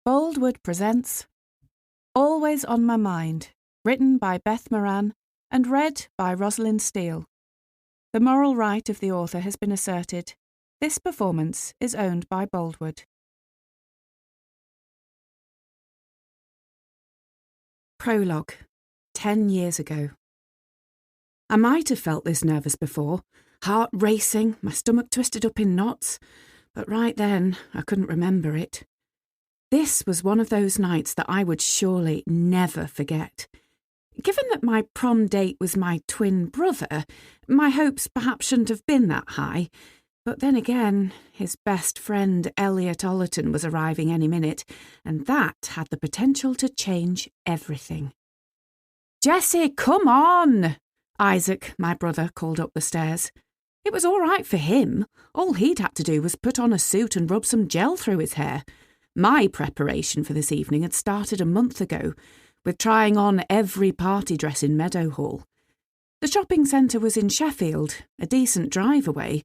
Boldwood presents Always on My Mind, written by Beth Moran and read by Rosalind Steele. The moral right of the author has been asserted. This performance is owned by Boldwood. Prologue. 10 years ago. I might have felt this nervous before, heart racing, my stomach twisted up in knots, but right then I couldn't remember it. This was one of those nights that I would surely never forget. Given that my prom date was my twin brother, my hopes perhaps shouldn't have been that high. But then again, his best friend Elliot Ollerton was arriving any minute, and that had the potential to change everything. "Jessie, come on!" Isaac, my brother, called up the stairs. It was all right for him. All he'd had to do was put on a suit and rub some gel through his hair. My preparation for this evening had started a month ago, with trying on every party dress in Meadowhall. The shopping centre was in Sheffield, a decent drive away,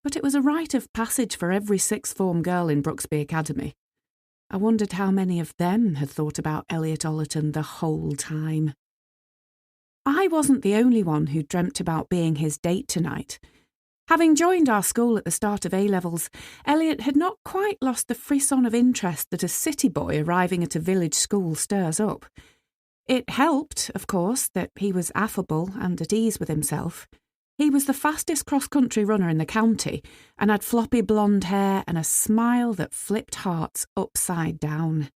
but it was a rite of passage for every sixth form girl in Brooksby Academy. I wondered how many of them had thought about Elliot Ollerton the whole time. I wasn't the only one who dreamt about being his date tonight. Having joined our school at the start of A-levels, Elliot had not quite lost the frisson of interest that a city boy arriving at a village school stirs up. It helped, of course, that he was affable and at ease with himself. He was the fastest cross-country runner in the county and had floppy blonde hair and a smile that flipped hearts upside down.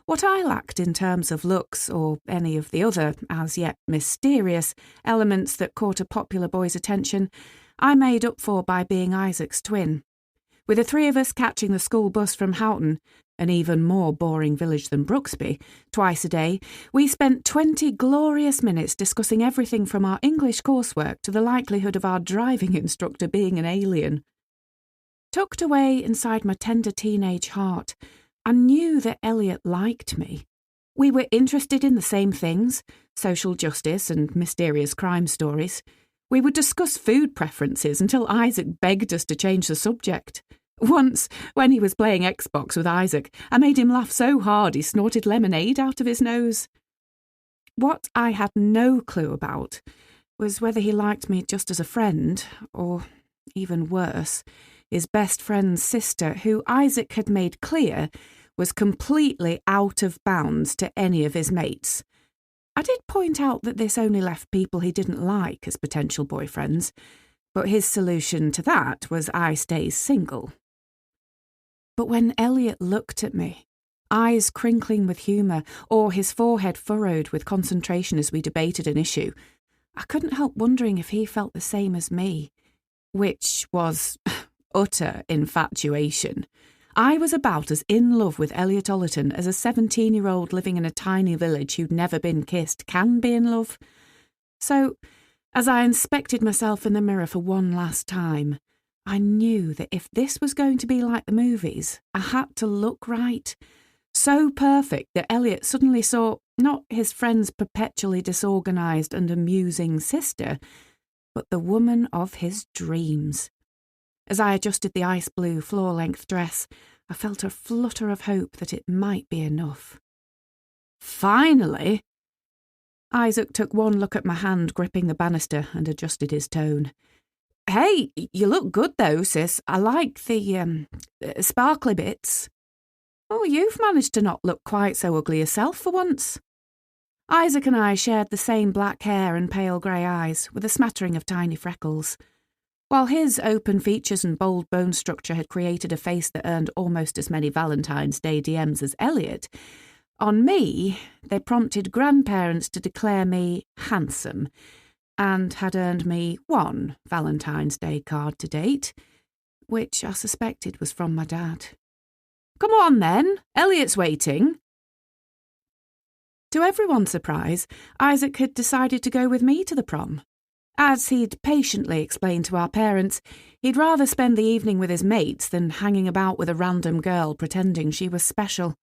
What I lacked in terms of looks or any of the other, as yet mysterious, elements that caught a popular boy's attention, I made up for by being Isaac's twin. With the three of us catching the school bus from Houghton, an even more boring village than Brooksby, twice a day, we spent 20 glorious minutes discussing everything from our English coursework to the likelihood of our driving instructor being an alien. Tucked away inside my tender teenage heart, I knew that Elliot liked me. We were interested in the same things, social justice and mysterious crime stories. We would discuss food preferences until Isaac begged us to change the subject. Once, when he was playing Xbox with Isaac, I made him laugh so hard he snorted lemonade out of his nose. What I had no clue about was whether he liked me just as a friend, or, even worse, his best friend's sister, who Isaac had made clear was completely out of bounds to any of his mates. I did point out that this only left people he didn't like as potential boyfriends, but his solution to that was I stay single. But when Elliot looked at me, eyes crinkling with humour or his forehead furrowed with concentration as we debated an issue, I couldn't help wondering if he felt the same as me, which was utter infatuation. I was about as in love with Elliot Ollerton as a 17-year-old living in a tiny village who'd never been kissed can be in love. So, as I inspected myself in the mirror for one last time, I knew that if this was going to be like the movies, I had to look right. So perfect that Elliot suddenly saw not his friend's perpetually disorganised and amusing sister, but the woman of his dreams. As I adjusted the ice blue floor-length dress, I felt a flutter of hope that it might be enough. Finally! Isaac took one look at my hand gripping the banister and adjusted his tone. "Hey, you look good though, sis. I like the sparkly bits." "Oh, you've managed to not look quite so ugly yourself for once." Isaac and I shared the same black hair and pale grey eyes, with a smattering of tiny freckles. While his open features and bold bone structure had created a face that earned almost as many Valentine's Day DMs as Elliot, on me they prompted grandparents to declare me handsome, and had earned me one Valentine's Day card to date, which I suspected was from my dad. "Come on then, Elliot's waiting." To everyone's surprise, Isaac had decided to go with me to the prom. As he'd patiently explained to our parents, he'd rather spend the evening with his mates than hanging about with a random girl pretending she was special.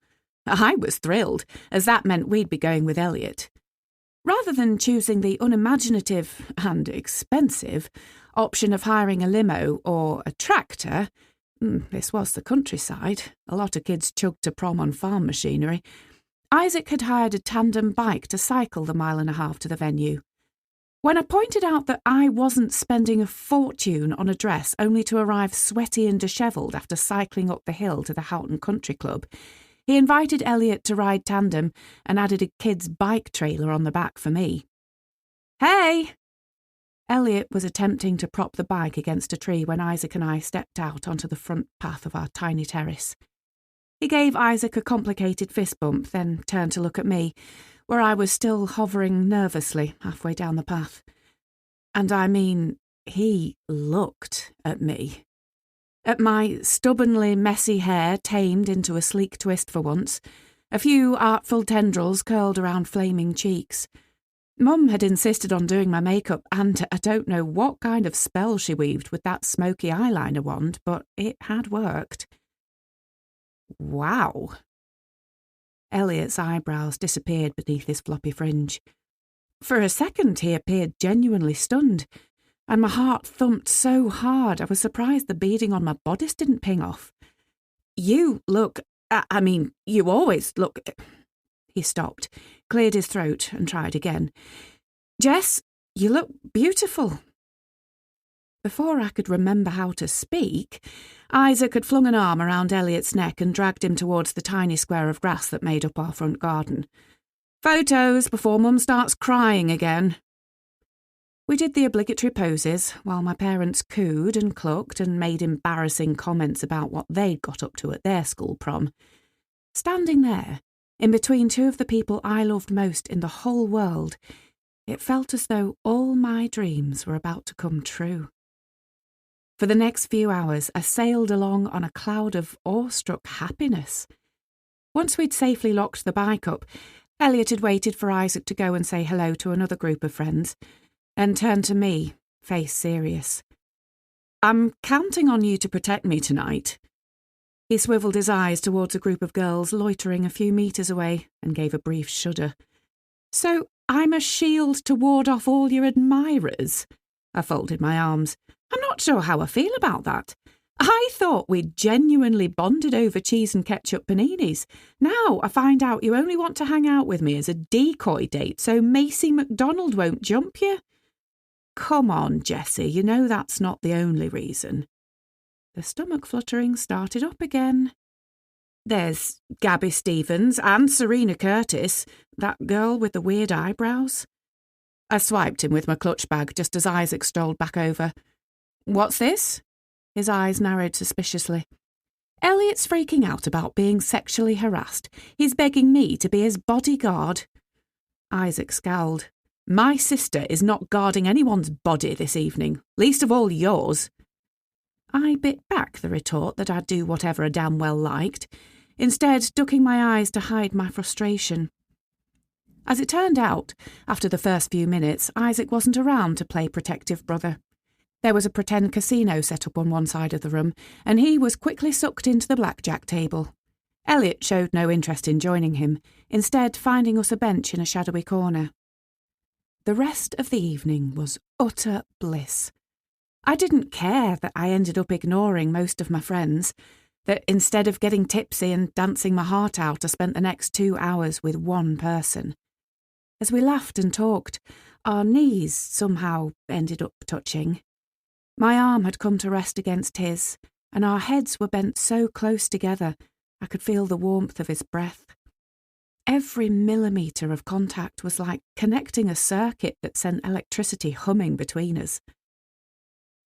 I was thrilled, as that meant we'd be going with Elliot. Rather than choosing the unimaginative and expensive option of hiring a limo or a tractor, This was the countryside. A lot of kids chugged to prom on farm machinery. Isaac had hired a tandem bike to cycle the 1.5 miles to the venue. When I pointed out that I wasn't spending a fortune on a dress only to arrive sweaty and dishevelled after cycling up the hill to the Houghton Country Club, he invited Elliot to ride tandem and added a kid's bike trailer on the back for me. "Hey!" Elliot was attempting to prop the bike against a tree when Isaac and I stepped out onto the front path of our tiny terrace. He gave Isaac a complicated fist bump, then turned to look at me, where I was still hovering nervously halfway down the path. And I mean, he looked at me. At my stubbornly messy hair tamed into a sleek twist for once, a few artful tendrils curled around flaming cheeks. Mum had insisted on doing my makeup, and I don't know what kind of spell she weaved with that smoky eyeliner wand, but it had worked. Wow. Elliot's eyebrows disappeared beneath his floppy fringe. For a second he appeared genuinely stunned, and my heart thumped so hard I was surprised the beading on my bodice didn't ping off. "You look... you always look..." He stopped, cleared his throat and tried again. "Jess, you look beautiful." Before I could remember how to speak, Isaac had flung an arm around Elliot's neck and dragged him towards the tiny square of grass that made up our front garden. "Photos before Mum starts crying again." We did the obligatory poses while my parents cooed and clucked and made embarrassing comments about what they'd got up to at their school prom. Standing there, in between two of the people I loved most in the whole world, it felt as though all my dreams were about to come true. For the next few hours, I sailed along on a cloud of awestruck happiness. Once we'd safely locked the bike up, Elliot had waited for Isaac to go and say hello to another group of friends, and turned to me, face serious. "I'm counting on you to protect me tonight." He swiveled his eyes towards a group of girls loitering a few metres away and gave a brief shudder. "So I'm a shield to ward off all your admirers?" I folded my arms. "I'm not sure how I feel about that. I thought we'd genuinely bonded over cheese and ketchup paninis. Now I find out you only want to hang out with me as a decoy date so Macy McDonald won't jump you. Come on, Jessie, you know that's not the only reason." The stomach fluttering started up again. "There's Gabby Stevens and Serena Curtis, that girl with the weird eyebrows." I swiped him with my clutch bag just as Isaac strolled back over. "What's this?" His eyes narrowed suspiciously. "Elliot's freaking out about being sexually harassed. He's begging me to be his bodyguard." Isaac scowled. "My sister is not guarding anyone's body this evening, least of all yours." I bit back the retort that I'd do whatever I damn well liked, instead ducking my eyes to hide my frustration. As it turned out, after the first few minutes, Isaac wasn't around to play protective brother. There was a pretend casino set up on one side of the room, and he was quickly sucked into the blackjack table. Elliot showed no interest in joining him, instead finding us a bench in a shadowy corner. The rest of the evening was utter bliss. I didn't care that I ended up ignoring most of my friends, that instead of getting tipsy and dancing my heart out, I spent the next 2 hours with one person. As we laughed and talked, our knees somehow ended up touching. My arm had come to rest against his, and our heads were bent so close together I could feel the warmth of his breath. Every millimetre of contact was like connecting a circuit that sent electricity humming between us.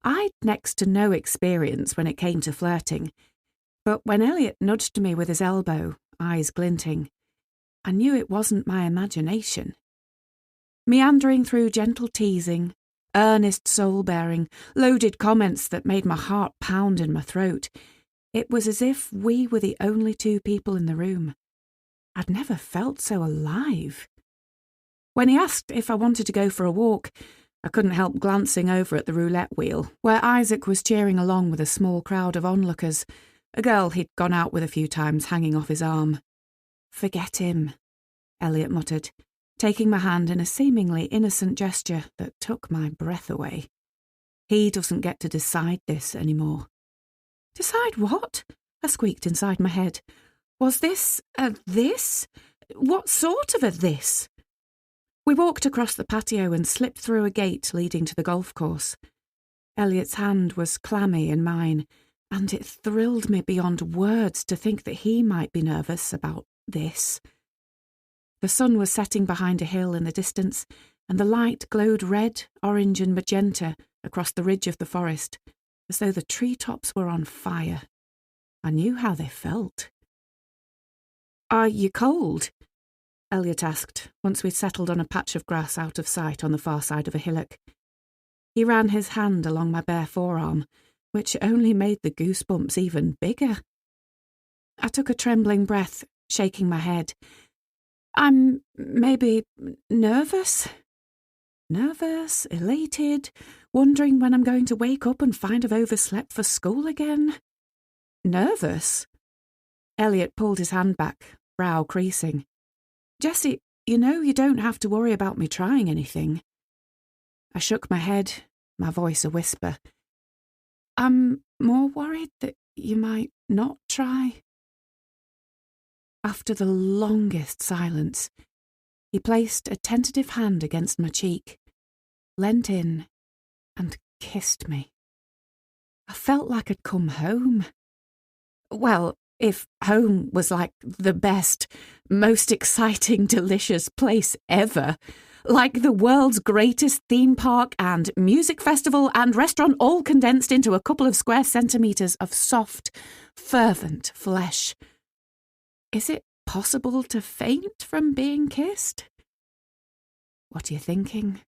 I'd next to no experience when it came to flirting, but when Elliot nudged me with his elbow, eyes glinting, I knew it wasn't my imagination. Meandering through gentle teasing, earnest soul-bearing, loaded comments that made my heart pound in my throat, it was as if we were the only two people in the room. I'd never felt so alive. When he asked if I wanted to go for a walk, I couldn't help glancing over at the roulette wheel, where Isaac was cheering along with a small crowd of onlookers, a girl he'd gone out with a few times hanging off his arm. "Forget him," Elliot muttered, taking my hand in a seemingly innocent gesture that took my breath away. "He doesn't get to decide this anymore." Decide what? I squeaked inside my head. Was this a this? What sort of a this? We walked across the patio and slipped through a gate leading to the golf course. Elliot's hand was clammy in mine, and it thrilled me beyond words to think that he might be nervous about this. The sun was setting behind a hill in the distance, and the light glowed red, orange and magenta across the ridge of the forest, as though the treetops were on fire. I knew how they felt. "Are you cold?" Elliot asked, once we'd settled on a patch of grass out of sight on the far side of a hillock. He ran his hand along my bare forearm, which only made the goosebumps even bigger. I took a trembling breath, shaking my head. "I'm maybe nervous. Nervous, elated, wondering when I'm going to wake up and find I've overslept for school again." "Nervous?" Elliot pulled his hand back, brow creasing. "Jessie, you know you don't have to worry about me trying anything." I shook my head, my voice a whisper. "I'm more worried that you might not try." After the longest silence, he placed a tentative hand against my cheek, leant in, and kissed me. I felt like I'd come home. Well, if home was like the best, most exciting, delicious place ever, like the world's greatest theme park and music festival and restaurant all condensed into a couple of square centimetres of soft, fervent flesh. Is it possible to faint from being kissed? "What are you thinking?"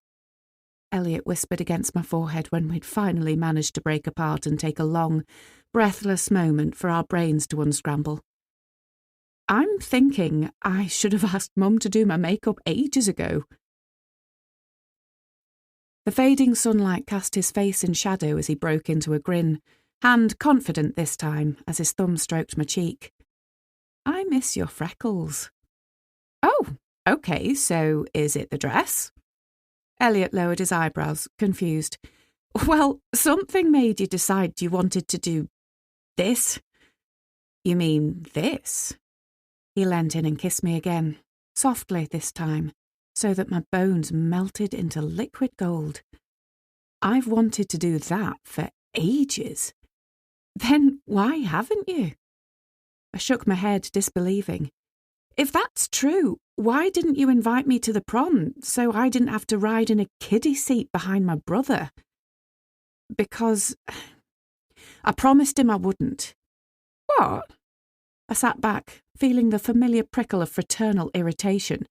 Elliot whispered against my forehead when we'd finally managed to break apart and take a long, breathless moment for our brains to unscramble. "I'm thinking I should have asked Mum to do my makeup ages ago." The fading sunlight cast his face in shadow as he broke into a grin, hand confident this time as his thumb stroked my cheek. "I miss your freckles." "Oh, okay, so is it the dress?" Elliot lowered his eyebrows, confused. "Well, something made you decide you wanted to do this." "You mean this?" He leant in and kissed me again, softly this time, so that my bones melted into liquid gold. "I've wanted to do that for ages." "Then why haven't you?" I shook my head, disbelieving. "If that's true, why didn't you invite me to the prom so I didn't have to ride in a kiddie seat behind my brother?" "Because I promised him I wouldn't." "What?" I sat back, feeling the familiar prickle of fraternal irritation.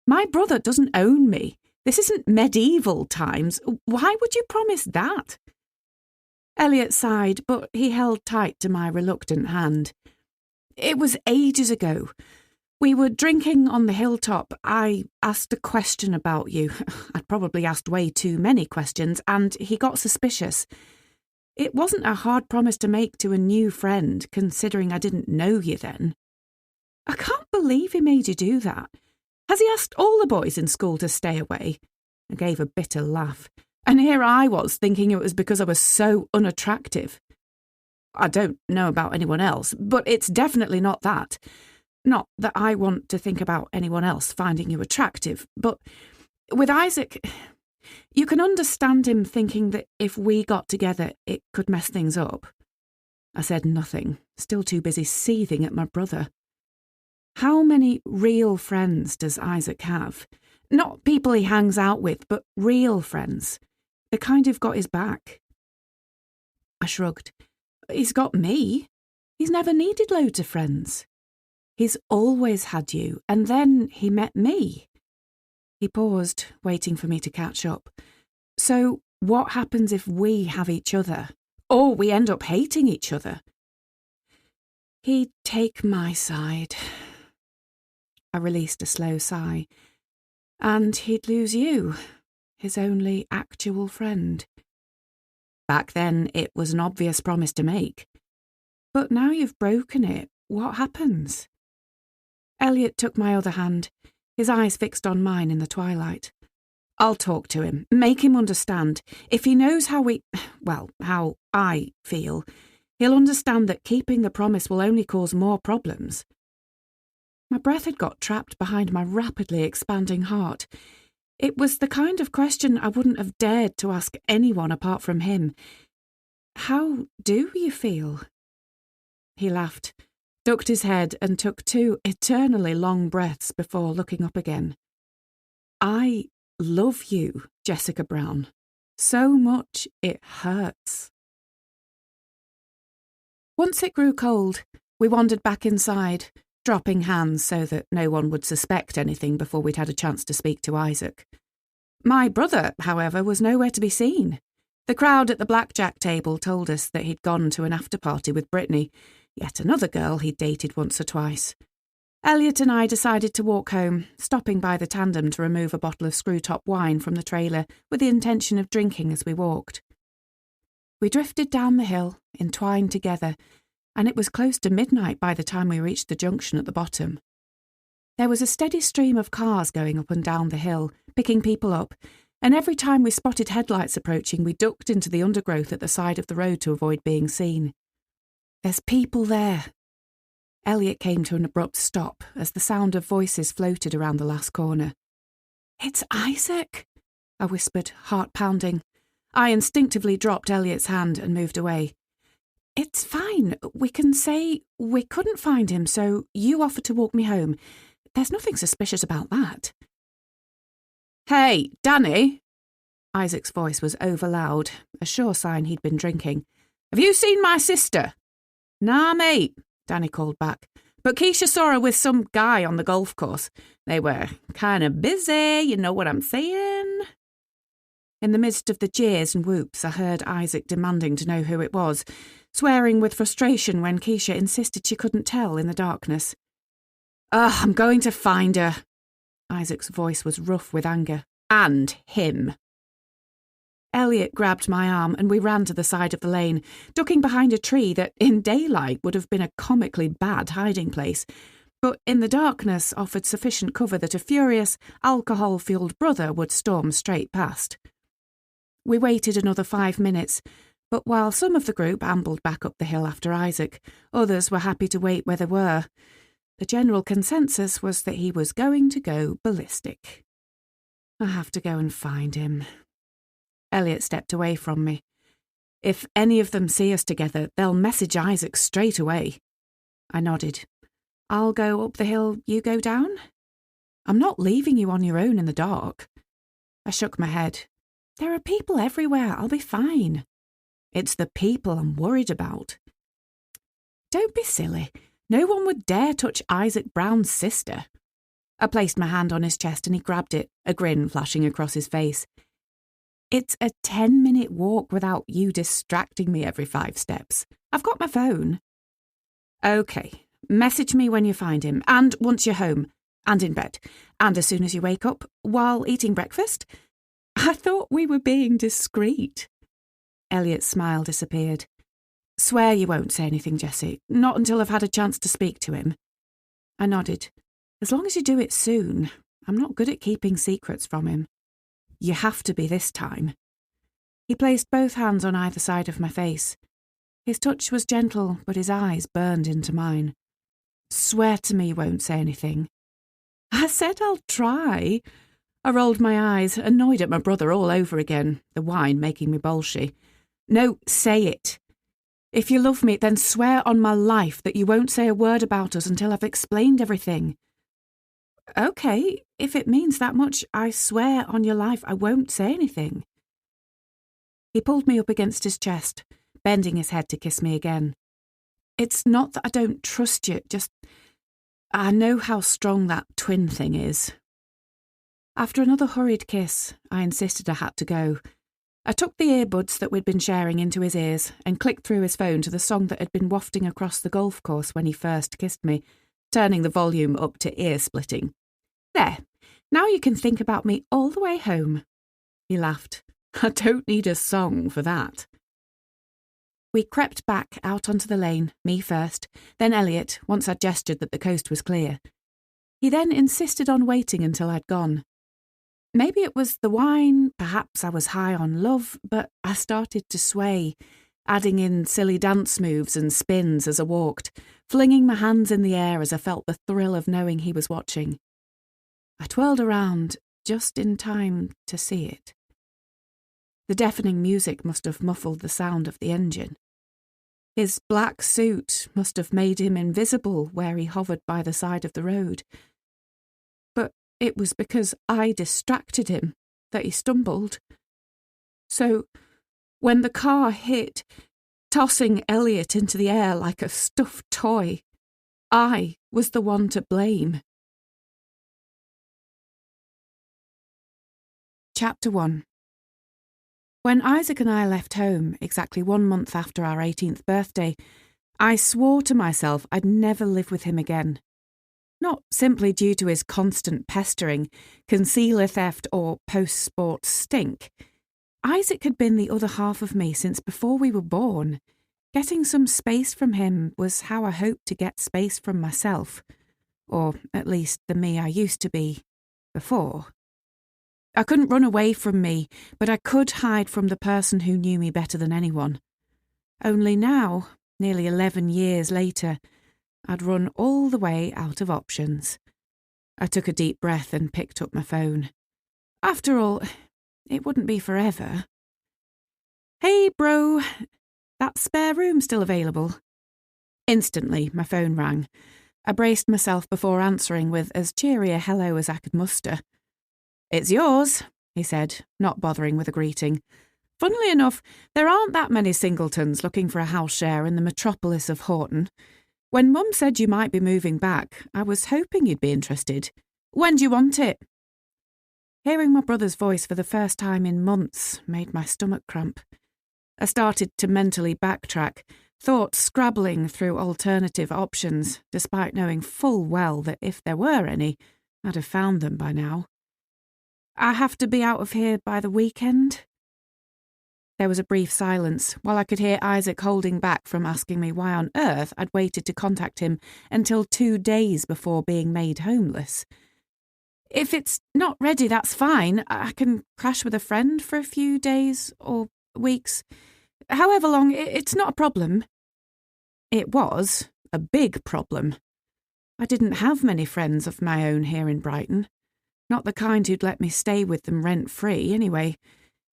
"My brother doesn't own me. This isn't medieval times. Why would you promise that?" Elliot sighed, but he held tight to my reluctant hand. "It was ages ago. We were drinking on the hilltop. I asked a question about you. I'd probably asked way too many questions, and he got suspicious. It wasn't a hard promise to make to a new friend, considering I didn't know you then." "I can't believe he made you do that. Has he asked all the boys in school to stay away?" I gave a bitter laugh. And here I was thinking it was because I was so unattractive. "I don't know about anyone else, but it's definitely not that. Not that I want to think about anyone else finding you attractive, but with Isaac, you can understand him thinking that if we got together, it could mess things up." I said nothing, still too busy seething at my brother. How many real friends does Isaac have? Not people he hangs out with, but real friends. The kind who've got his back. I shrugged. "He's got me. He's never needed loads of friends. He's always had you, and then he met me." He paused, waiting for me to catch up. "So what happens if we have each other? Or we end up hating each other?" "He'd take my side." I released a slow sigh. "And he'd lose you, his only actual friend." "Back then, it was an obvious promise to make." "But now you've broken it, what happens?" Elliot took my other hand, his eyes fixed on mine in the twilight. "I'll talk to him, make him understand. If he knows how I feel, He'll understand that keeping the promise will only cause more problems. My breath had got trapped behind my rapidly expanding heart. It was the kind of question I wouldn't have dared to ask anyone apart from him. How do you feel? He laughed, ducked his head and took 2 eternally long breaths before looking up again. I love you, Jessica Brown. So much it hurts. Once it grew cold, we wandered back inside, dropping hands so that no one would suspect anything before we'd had a chance to speak to Isaac. My brother, however, was nowhere to be seen. The crowd at the blackjack table told us that he'd gone to an after-party with Brittany, yet another girl he'd dated once or twice. Elliot and I decided to walk home, stopping by the tandem to remove a bottle of screw-top wine from the trailer with the intention of drinking as we walked. We drifted down the hill, entwined together, and it was close to midnight by the time we reached the junction at the bottom. There was a steady stream of cars going up and down the hill, picking people up, and every time we spotted headlights approaching, we ducked into the undergrowth at the side of the road to avoid being seen. There's people there. Elliot came to an abrupt stop as the sound of voices floated around the last corner. It's Isaac, I whispered, heart pounding. I instinctively dropped Elliot's hand and moved away. It's fine. We can say we couldn't find him, so you offered to walk me home. There's nothing suspicious about that. Hey, Danny! Isaac's voice was over-loud, a sure sign he'd been drinking. Have you seen my sister? Nah, mate, Danny called back. But Keisha saw her with some guy on the golf course. They were kind of busy, you know what I'm saying? In the midst of the jeers and whoops, I heard Isaac demanding to know who it was, swearing with frustration when Keisha insisted she couldn't tell in the darkness. I'm going to find her. Isaac's voice was rough with anger. And him. Elliot grabbed my arm and we ran to the side of the lane, ducking behind a tree that in daylight would have been a comically bad hiding place, but in the darkness offered sufficient cover that a furious, alcohol-fueled brother would storm straight past. We waited another 5 minutes, but while some of the group ambled back up the hill after Isaac, others were happy to wait where they were. The general consensus was that he was going to go ballistic. I have to go and find him. Elliot stepped away from me. If any of them see us together, they'll message Isaac straight away. I nodded. I'll go up the hill, you go down? I'm not leaving you on your own in the dark. I shook my head. There are people everywhere, I'll be fine. It's the people I'm worried about. Don't be silly. No one would dare touch Isaac Brown's sister. I placed my hand on his chest and he grabbed it, a grin flashing across his face. It's a 10-minute walk without you distracting me every 5 steps. I've got my phone. Okay, message me when you find him, and once you're home, and in bed, and as soon as you wake up, while eating breakfast. I thought we were being discreet. Elliot's smile disappeared. Swear you won't say anything, Jessie. Not until I've had a chance to speak to him. I nodded. As long as you do it soon. I'm not good at keeping secrets from him. You have to be this time. He placed both hands on either side of my face. His touch was gentle, but his eyes burned into mine. Swear to me you won't say anything. I said I'll try. I rolled my eyes, annoyed at my brother all over again, the wine making me bolshy. No, say it. If you love me, then swear on my life that you won't say a word about us until I've explained everything. Okay, if it means that much, I swear on your life I won't say anything. He pulled me up against his chest, bending his head to kiss me again. It's not that I don't trust you, just I know how strong that twin thing is. After another hurried kiss, I insisted I had to go. I took the earbuds that we'd been sharing into his ears and clicked through his phone to the song that had been wafting across the golf course when he first kissed me, turning the volume up to ear-splitting. There, now you can think about me all the way home. He laughed. I don't need a song for that. We crept back out onto the lane, me first, then Elliot, once I'd gestured that the coast was clear. He then insisted on waiting until I'd gone. Maybe it was the wine, perhaps I was high on love, but I started to sway. adding in silly dance moves and spins as I walked, flinging my hands in the air as I felt the thrill of knowing he was watching. I twirled around just in time to see it. The deafening music must have muffled the sound of the engine. His black suit must have made him invisible where he hovered by the side of the road. But it was because I distracted him that he stumbled. So, when the car hit, tossing Elliot into the air like a stuffed toy, I was the one to blame. Chapter 1. When Isaac and I left home, exactly 1 month after our 18th birthday, I swore to myself I'd never live with him again. Not simply due to his constant pestering, concealer theft or post-sport stink. Isaac had been the other half of me since before we were born. Getting some space from him was how I hoped to get space from myself, or at least the me I used to be before. I couldn't run away from me, but I could hide from the person who knew me better than anyone. Only now, nearly 11 years later, I'd run all the way out of options. I took a deep breath and picked up my phone. After all, it wouldn't be forever. Hey, bro, that spare room still available? Instantly, my phone rang. I braced myself before answering with as cheery a hello as I could muster. It's yours, he said, not bothering with a greeting. Funnily enough, there aren't that many singletons looking for a house share in the metropolis of Horton. When Mum said you might be moving back, I was hoping you'd be interested. When do you want it? Hearing my brother's voice for the first time in months made my stomach cramp. I started to mentally backtrack, thoughts scrabbling through alternative options, despite knowing full well that if there were any, I'd have found them by now. I have to be out of here by the weekend? There was a brief silence, while I could hear Isaac holding back from asking me why on earth I'd waited to contact him until 2 days before being made homeless. If it's not ready, that's fine. I can crash with a friend for a few days or weeks. However long, it's not a problem. It was a big problem. I didn't have many friends of my own here in Brighton. Not the kind who'd let me stay with them rent-free, anyway.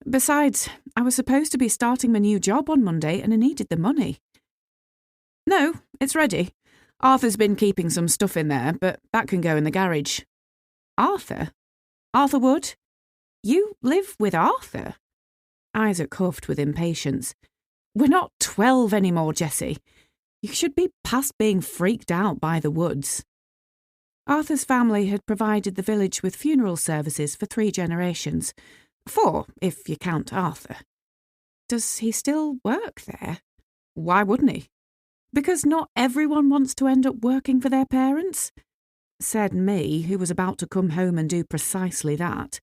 Besides, I was supposed to be starting my new job on Monday and I needed the money. No, it's ready. Arthur's been keeping some stuff in there, but that can go in the garage. Arthur? Arthur Wood? You live with Arthur? Isaac huffed with impatience. We're not 12 anymore, Jessie. You should be past being freaked out by the Woods. Arthur's family had provided the village with funeral services for 3 generations. 4, if you count Arthur. Does he still work there? Why wouldn't he? Because not everyone wants to end up working for their parents? Said me, who was about to come home and do precisely that.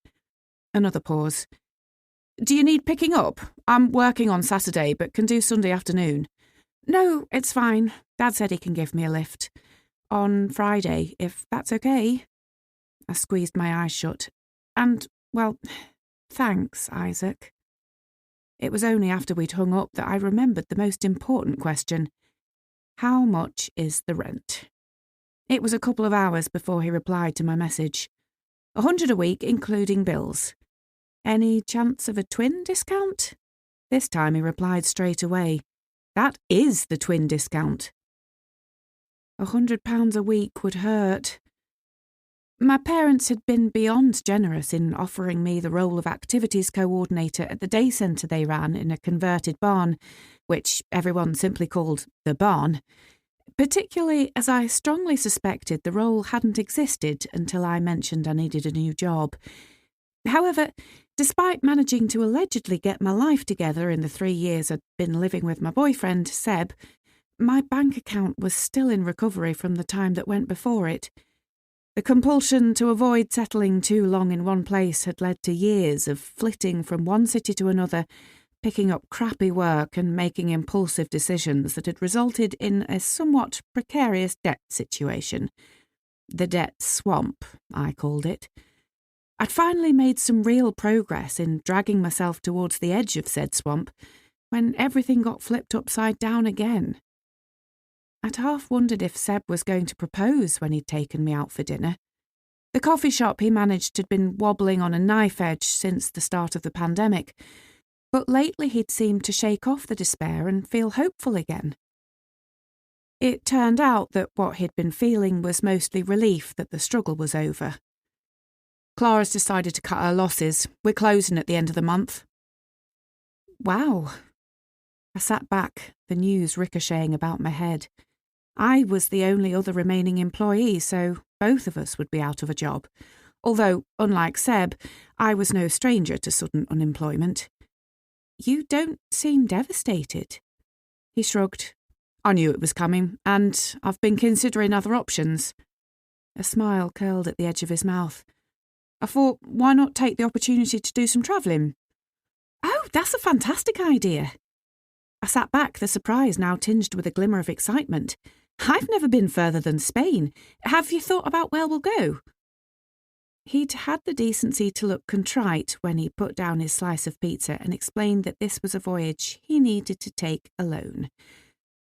Another pause. Do you need picking up? I'm working on Saturday, but can do Sunday afternoon. No, it's fine. Dad said he can give me a lift. On Friday, if that's okay. I squeezed my eyes shut. And, well, thanks, Isaac. It was only after we'd hung up that I remembered the most important question. How much is the rent? It was a couple of hours before he replied to my message. 100 a week, including bills. Any chance of a twin discount? This time he replied straight away. That is the twin discount. £100 a week would hurt. My parents had been beyond generous in offering me the role of activities coordinator at the day centre they ran in a converted barn, which everyone simply called the barn, particularly as I strongly suspected the role hadn't existed until I mentioned I needed a new job. However, despite managing to allegedly get my life together in the 3 years I'd been living with my boyfriend, Seb, my bank account was still in recovery from the time that went before it. The compulsion to avoid settling too long in one place had led to years of flitting from one city to another, picking up crappy work and making impulsive decisions that had resulted in a somewhat precarious debt situation. The debt swamp, I called it. I'd finally made some real progress in dragging myself towards the edge of said swamp when everything got flipped upside down again. I'd half wondered if Seb was going to propose when he'd taken me out for dinner. The coffee shop he managed had been wobbling on a knife edge since the start of the pandemic, but lately he'd seemed to shake off the despair and feel hopeful again. It turned out that what he'd been feeling was mostly relief that the struggle was over. Clara's decided to cut her losses. We're closing at the end of the month. Wow. I sat back, the news ricocheting about my head. I was the only other remaining employee, so both of us would be out of a job. Although, unlike Seb, I was no stranger to sudden unemployment. You don't seem devastated. He shrugged. I knew it was coming, and I've been considering other options. A smile curled at the edge of his mouth. I thought, why not take the opportunity to do some travelling? Oh, that's a fantastic idea. I sat back, the surprise now tinged with a glimmer of excitement. I've never been further than Spain. Have you thought about where we'll go? He'd had the decency to look contrite when he put down his slice of pizza and explained that this was a voyage he needed to take alone.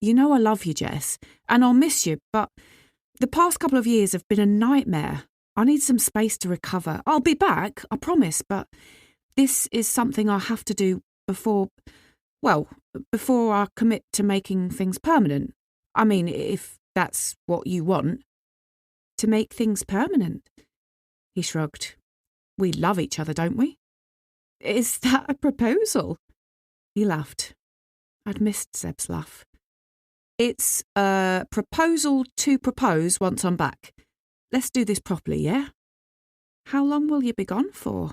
You know I love you, Jess, and I'll miss you, but the past couple of years have been a nightmare. I need some space to recover. I'll be back, I promise, but this is something I have to do before I commit to making things permanent. I mean, if that's what you want. To make things permanent? He shrugged. We love each other, don't we? Is that a proposal? He laughed. I'd missed Seb's laugh. It's a proposal to propose once I'm back. Let's do this properly, yeah? How long will you be gone for?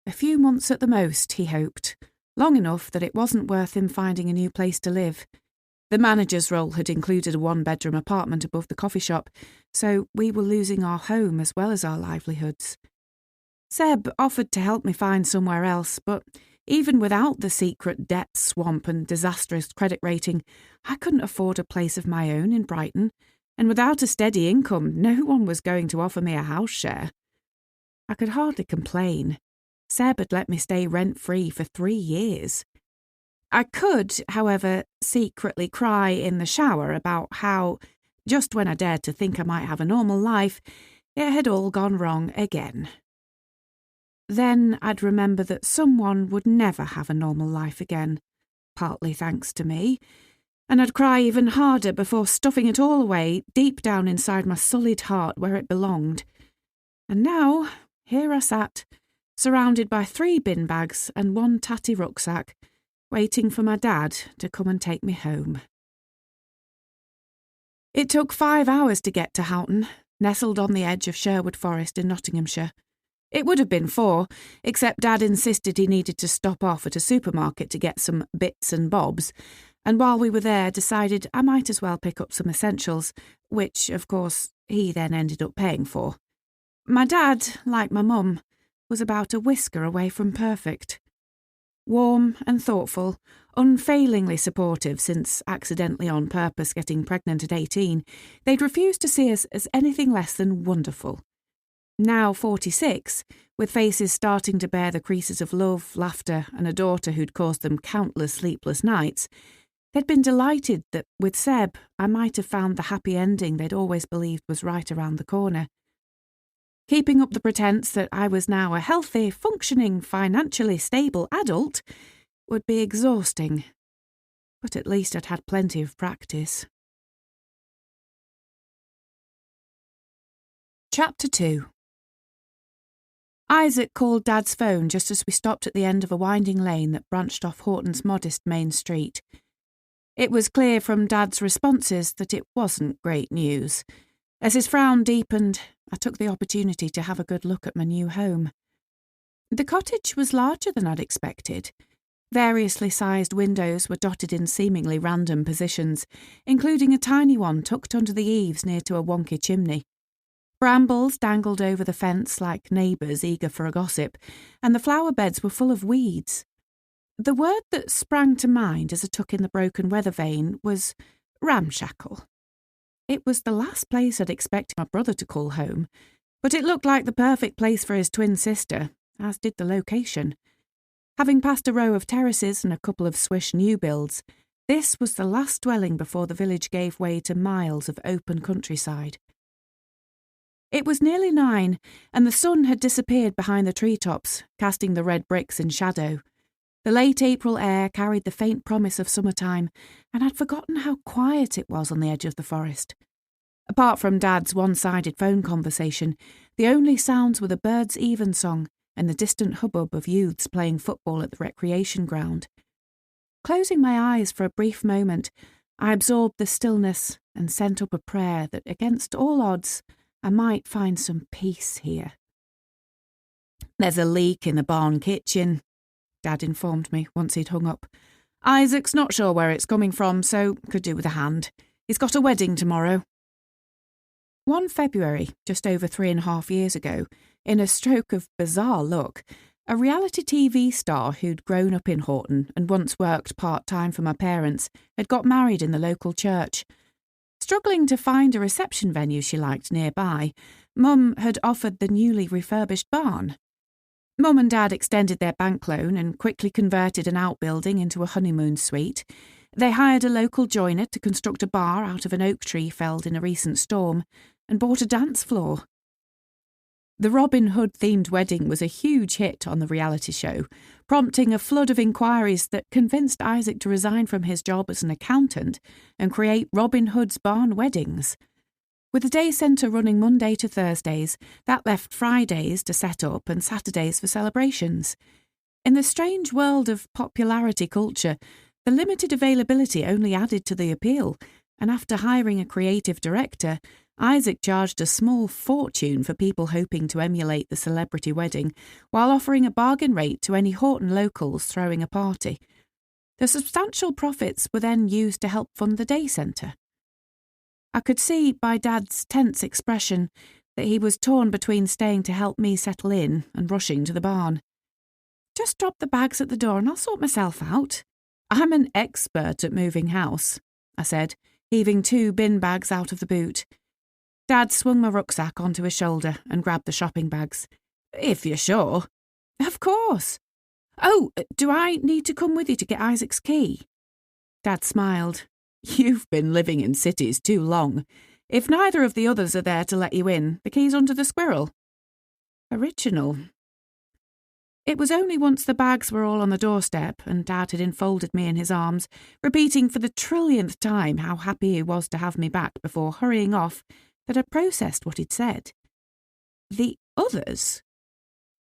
A few months at the most, he hoped. Long enough that it wasn't worth him finding a new place to live. The manager's role had included a one-bedroom apartment above the coffee shop, so we were losing our home as well as our livelihoods. Seb offered to help me find somewhere else, but even without the secret debt swamp and disastrous credit rating, I couldn't afford a place of my own in Brighton, and without a steady income, no one was going to offer me a house share. I could hardly complain. Seb had let me stay rent-free for 3 years. I could, however, secretly cry in the shower about how, just when I dared to think I might have a normal life, it had all gone wrong again. Then I'd remember that someone would never have a normal life again, partly thanks to me, and I'd cry even harder before stuffing it all away deep down inside my sullied heart where it belonged. And now, here I sat, surrounded by 3 bin bags and 1 tatty rucksack, waiting for my dad to come and take me home. It took 5 hours to get to Houghton, nestled on the edge of Sherwood Forest in Nottinghamshire. It would have been 4, except Dad insisted he needed to stop off at a supermarket to get some bits and bobs, and while we were there decided I might as well pick up some essentials, which, of course, he then ended up paying for. My dad, like my mum, was about a whisker away from perfect. Warm and thoughtful, unfailingly supportive since accidentally on purpose getting pregnant at 18, they'd refused to see us as anything less than wonderful. Now 46, with faces starting to bear the creases of love, laughter, and a daughter who'd caused them countless sleepless nights, they'd been delighted that, with Seb, I might have found the happy ending they'd always believed was right around the corner. Keeping up the pretense that I was now a healthy, functioning, financially stable adult would be exhausting, but at least I'd had plenty of practice. Chapter 2. Isaac called Dad's phone just as we stopped at the end of a winding lane that branched off Horton's modest main street. It was clear from Dad's responses that it wasn't great news. As his frown deepened, I took the opportunity to have a good look at my new home. The cottage was larger than I'd expected. Variously sized windows were dotted in seemingly random positions, including a tiny one tucked under the eaves near to a wonky chimney. Brambles dangled over the fence like neighbours eager for a gossip, and the flower beds were full of weeds. The word that sprang to mind as I took in the broken weather vane was ramshackle. It was the last place I'd expected my brother to call home, but it looked like the perfect place for his twin sister, as did the location. Having passed a row of terraces and a couple of swish new builds, this was the last dwelling before the village gave way to miles of open countryside. It was nearly 9, and the sun had disappeared behind the treetops, casting the red bricks in shadow. The late April air carried the faint promise of summertime, and I'd forgotten how quiet it was on the edge of the forest. Apart from Dad's one-sided phone conversation, the only sounds were the birds' evensong and the distant hubbub of youths playing football at the recreation ground. Closing my eyes for a brief moment, I absorbed the stillness and sent up a prayer that, against all odds, I might find some peace here. "There's a leak in the barn kitchen," Dad informed me once he'd hung up. "Isaac's not sure where it's coming from, so could do with a hand. He's got a wedding tomorrow." One February, just over 3.5 years ago, in a stroke of bizarre luck, a reality TV star who'd grown up in Horton and once worked part-time for my parents had got married in the local church. Struggling to find a reception venue she liked nearby, Mum had offered the newly refurbished barn. Mum and Dad extended their bank loan and quickly converted an outbuilding into a honeymoon suite. They hired a local joiner to construct a bar out of an oak tree felled in a recent storm and bought a dance floor. The Robin Hood-themed wedding was a huge hit on the reality show, prompting a flood of inquiries that convinced Isaac to resign from his job as an accountant and create Robin Hood's Barn Weddings. With the day centre running Monday to Thursdays, that left Fridays to set up and Saturdays for celebrations. In the strange world of popularity culture, the limited availability only added to the appeal, and after hiring a creative director, Isaac charged a small fortune for people hoping to emulate the celebrity wedding, while offering a bargain rate to any Horton locals throwing a party. The substantial profits were then used to help fund the day centre. I could see by Dad's tense expression that he was torn between staying to help me settle in and rushing to the barn. "Just drop the bags at the door and I'll sort myself out. I'm an expert at moving house," I said, heaving 2 bin bags out of the boot. Dad swung my rucksack onto his shoulder and grabbed the shopping bags. "If you're sure." "Of course." "Oh, do I need to come with you to get Isaac's key?" Dad smiled. "You've been living in cities too long. If neither of the others are there to let you in, the key's under the squirrel." Original. It was only once the bags were all on the doorstep and Dad had enfolded me in his arms, repeating for the 1,000,000th time how happy he was to have me back before hurrying off, that I processed what he'd said. The others?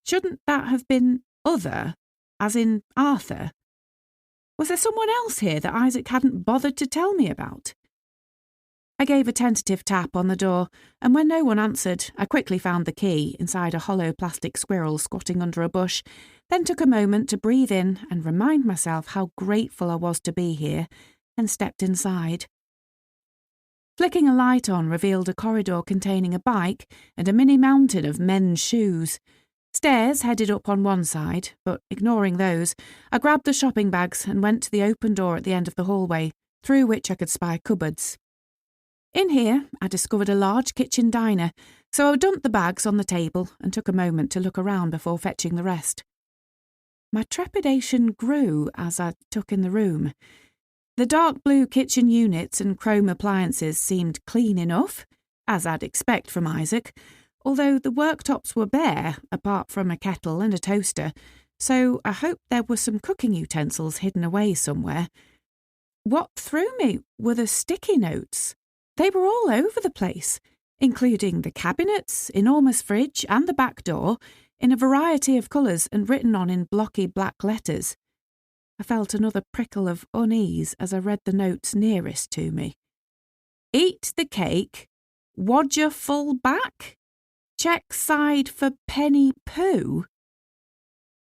Shouldn't that have been other, as in Arthur? Was there someone else here that Isaac hadn't bothered to tell me about? I gave a tentative tap on the door, and when no one answered, I quickly found the key inside a hollow plastic squirrel squatting under a bush, then took a moment to breathe in and remind myself how grateful I was to be here, and stepped inside. Flicking a light on revealed a corridor containing a bike and a mini mountain of men's shoes. Stairs headed up on one side, but ignoring those, I grabbed the shopping bags and went to the open door at the end of the hallway, through which I could spy cupboards. In here, I discovered a large kitchen diner, so I dumped the bags on the table and took a moment to look around before fetching the rest. My trepidation grew as I took in the room. The dark blue kitchen units and chrome appliances seemed clean enough, as I'd expect from Isaac, although the worktops were bare, apart from a kettle and a toaster, so I hoped there were some cooking utensils hidden away somewhere. What threw me were the sticky notes. They were all over the place, including the cabinets, enormous fridge and the back door, in a variety of colours and written on in blocky black letters. I felt another prickle of unease as I read the notes nearest to me. "Eat the cake. Wodger full back. Check side for penny poo."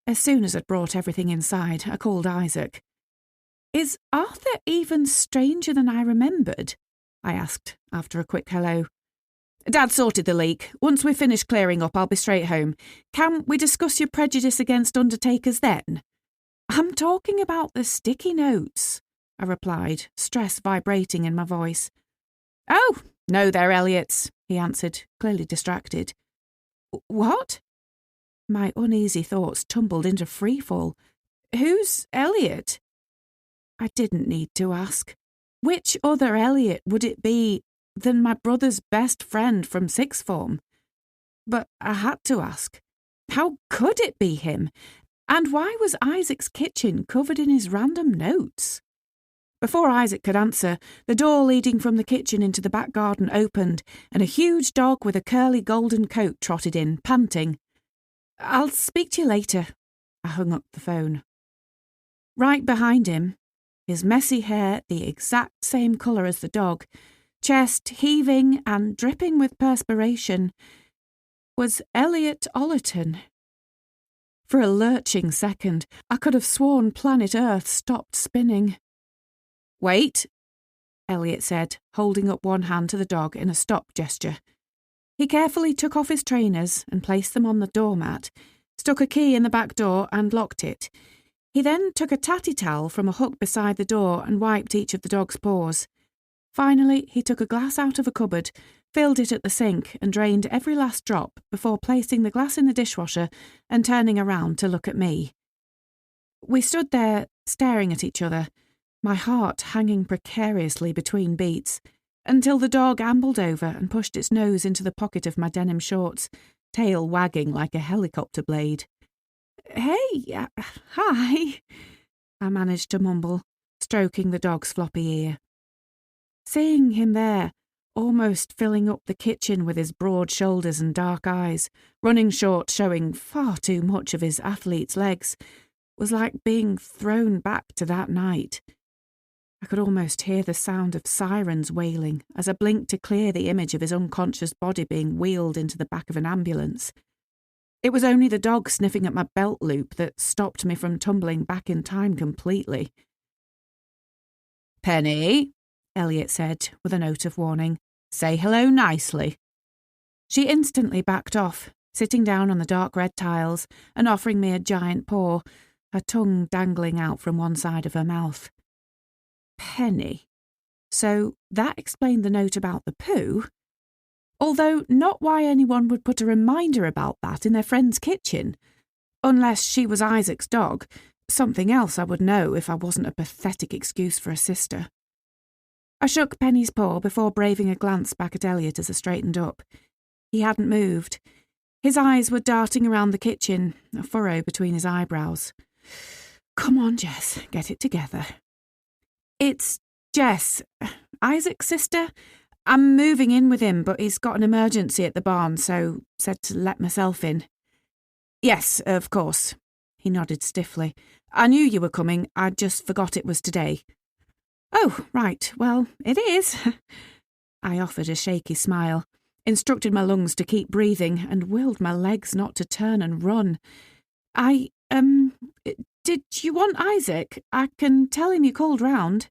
As soon as I'd brought everything inside, I called Isaac. "Is Arthur even stranger than I remembered?" I asked after a quick hello. "Dad sorted the leak. Once we've finished clearing up, I'll be straight home. Can we discuss your prejudice against undertakers then?" "I'm talking about the sticky notes," I replied, stress vibrating in my voice. "Oh, no, they're Elliot's," he answered, clearly distracted. "What?" My uneasy thoughts tumbled into freefall. Who's Elliot? I didn't need to ask. Which other Elliot would it be than my brother's best friend from sixth form? But I had to ask. How could it be him? And why was Isaac's kitchen covered in his random notes? Before Isaac could answer, the door leading from the kitchen into the back garden opened, and a huge dog with a curly golden coat trotted in, panting. "I'll speak to you later." I hung up the phone. Right behind him, his messy hair the exact same colour as the dog, chest heaving and dripping with perspiration, was Elliot Ollerton. For a lurching second, I could have sworn planet Earth stopped spinning. "Wait," Elliot said, holding up one hand to the dog in a stop gesture. He carefully took off his trainers and placed them on the doormat, stuck a key in the back door and locked it. He then took a tatty towel from a hook beside the door and wiped each of the dog's paws. Finally, he took a glass out of a cupboard, filled it at the sink and drained every last drop before placing the glass in the dishwasher and turning around to look at me. We stood there, staring at each other, my heart hanging precariously between beats, until the dog ambled over and pushed its nose into the pocket of my denim shorts, tail wagging like a helicopter blade. "Hey, hi," I managed to mumble, stroking the dog's floppy ear. Seeing him there, almost filling up the kitchen with his broad shoulders and dark eyes, running short showing far too much of his athlete's legs, was like being thrown back to that night. I could almost hear the sound of sirens wailing as I blinked to clear the image of his unconscious body being wheeled into the back of an ambulance. It was only the dog sniffing at my belt loop that stopped me from tumbling back in time completely. "Penny," Elliot said, with a note of warning, "say hello nicely." She instantly backed off, sitting down on the dark red tiles and offering me a giant paw, her tongue dangling out from one side of her mouth. Penny. So that explained the note about the poo. Although not why anyone would put a reminder about that in their friend's kitchen. Unless she was Isaac's dog, something else I would know if I wasn't a pathetic excuse for a sister. I shook Penny's paw before braving a glance back at Elliot as I straightened up. He hadn't moved. His eyes were darting around the kitchen, a furrow between his eyebrows. "Come on, Jess, get it together." "It's Jess, Isaac's sister. I'm moving in with him, but he's got an emergency at the barn, so said to let myself in." "Yes, of course." He nodded stiffly. "I knew you were coming, I just forgot it was today." "Oh, right, well, it is." I offered a shaky smile, instructed my lungs to keep breathing, and willed my legs not to turn and run. Did you want Isaac? I can tell him you called round."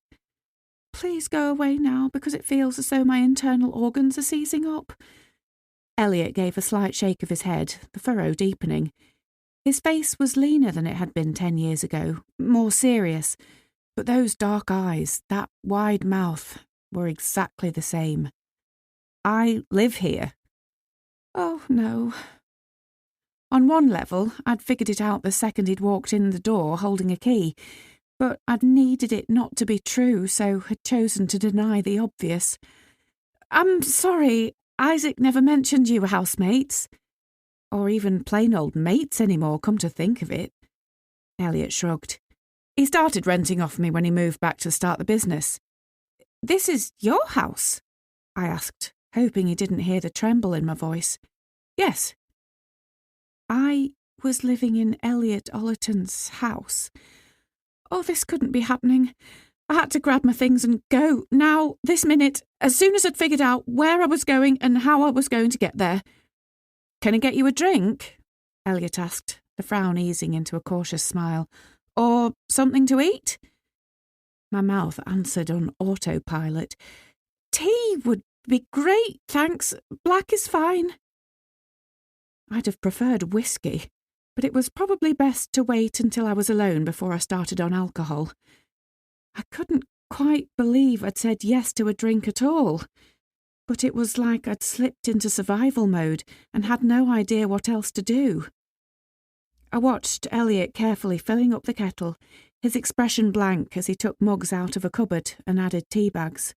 "Please go away now, because it feels as though my internal organs are seizing up." Elliot gave a slight shake of his head, the furrow deepening. His face was leaner than it had been 10 years ago, more serious, but those dark eyes, that wide mouth, were exactly the same. "I live here." "Oh, no." On one level, I'd figured it out the second he'd walked in the door holding a key, but I'd needed it not to be true, so had chosen to deny the obvious. "I'm sorry, Isaac never mentioned you were housemates. Or even plain old mates anymore, come to think of it." Elliot shrugged. "He started renting off me when he moved back to start the business." "This is your house?" I asked, hoping he didn't hear the tremble in my voice. "Yes." I was living in Elliot Ollerton's house. Oh, this couldn't be happening. I had to grab my things and go, now, this minute, as soon as I'd figured out where I was going and how I was going to get there. "Can I get you a drink?" Elliot asked, the frown easing into a cautious smile. "Or something to eat?" My mouth answered on autopilot. "Tea would be great, thanks. Black is fine." I'd have preferred whiskey, but it was probably best to wait until I was alone before I started on alcohol. I couldn't quite believe I'd said yes to a drink at all, but it was like I'd slipped into survival mode and had no idea what else to do. I watched Elliot carefully filling up the kettle, his expression blank as he took mugs out of a cupboard and added tea bags.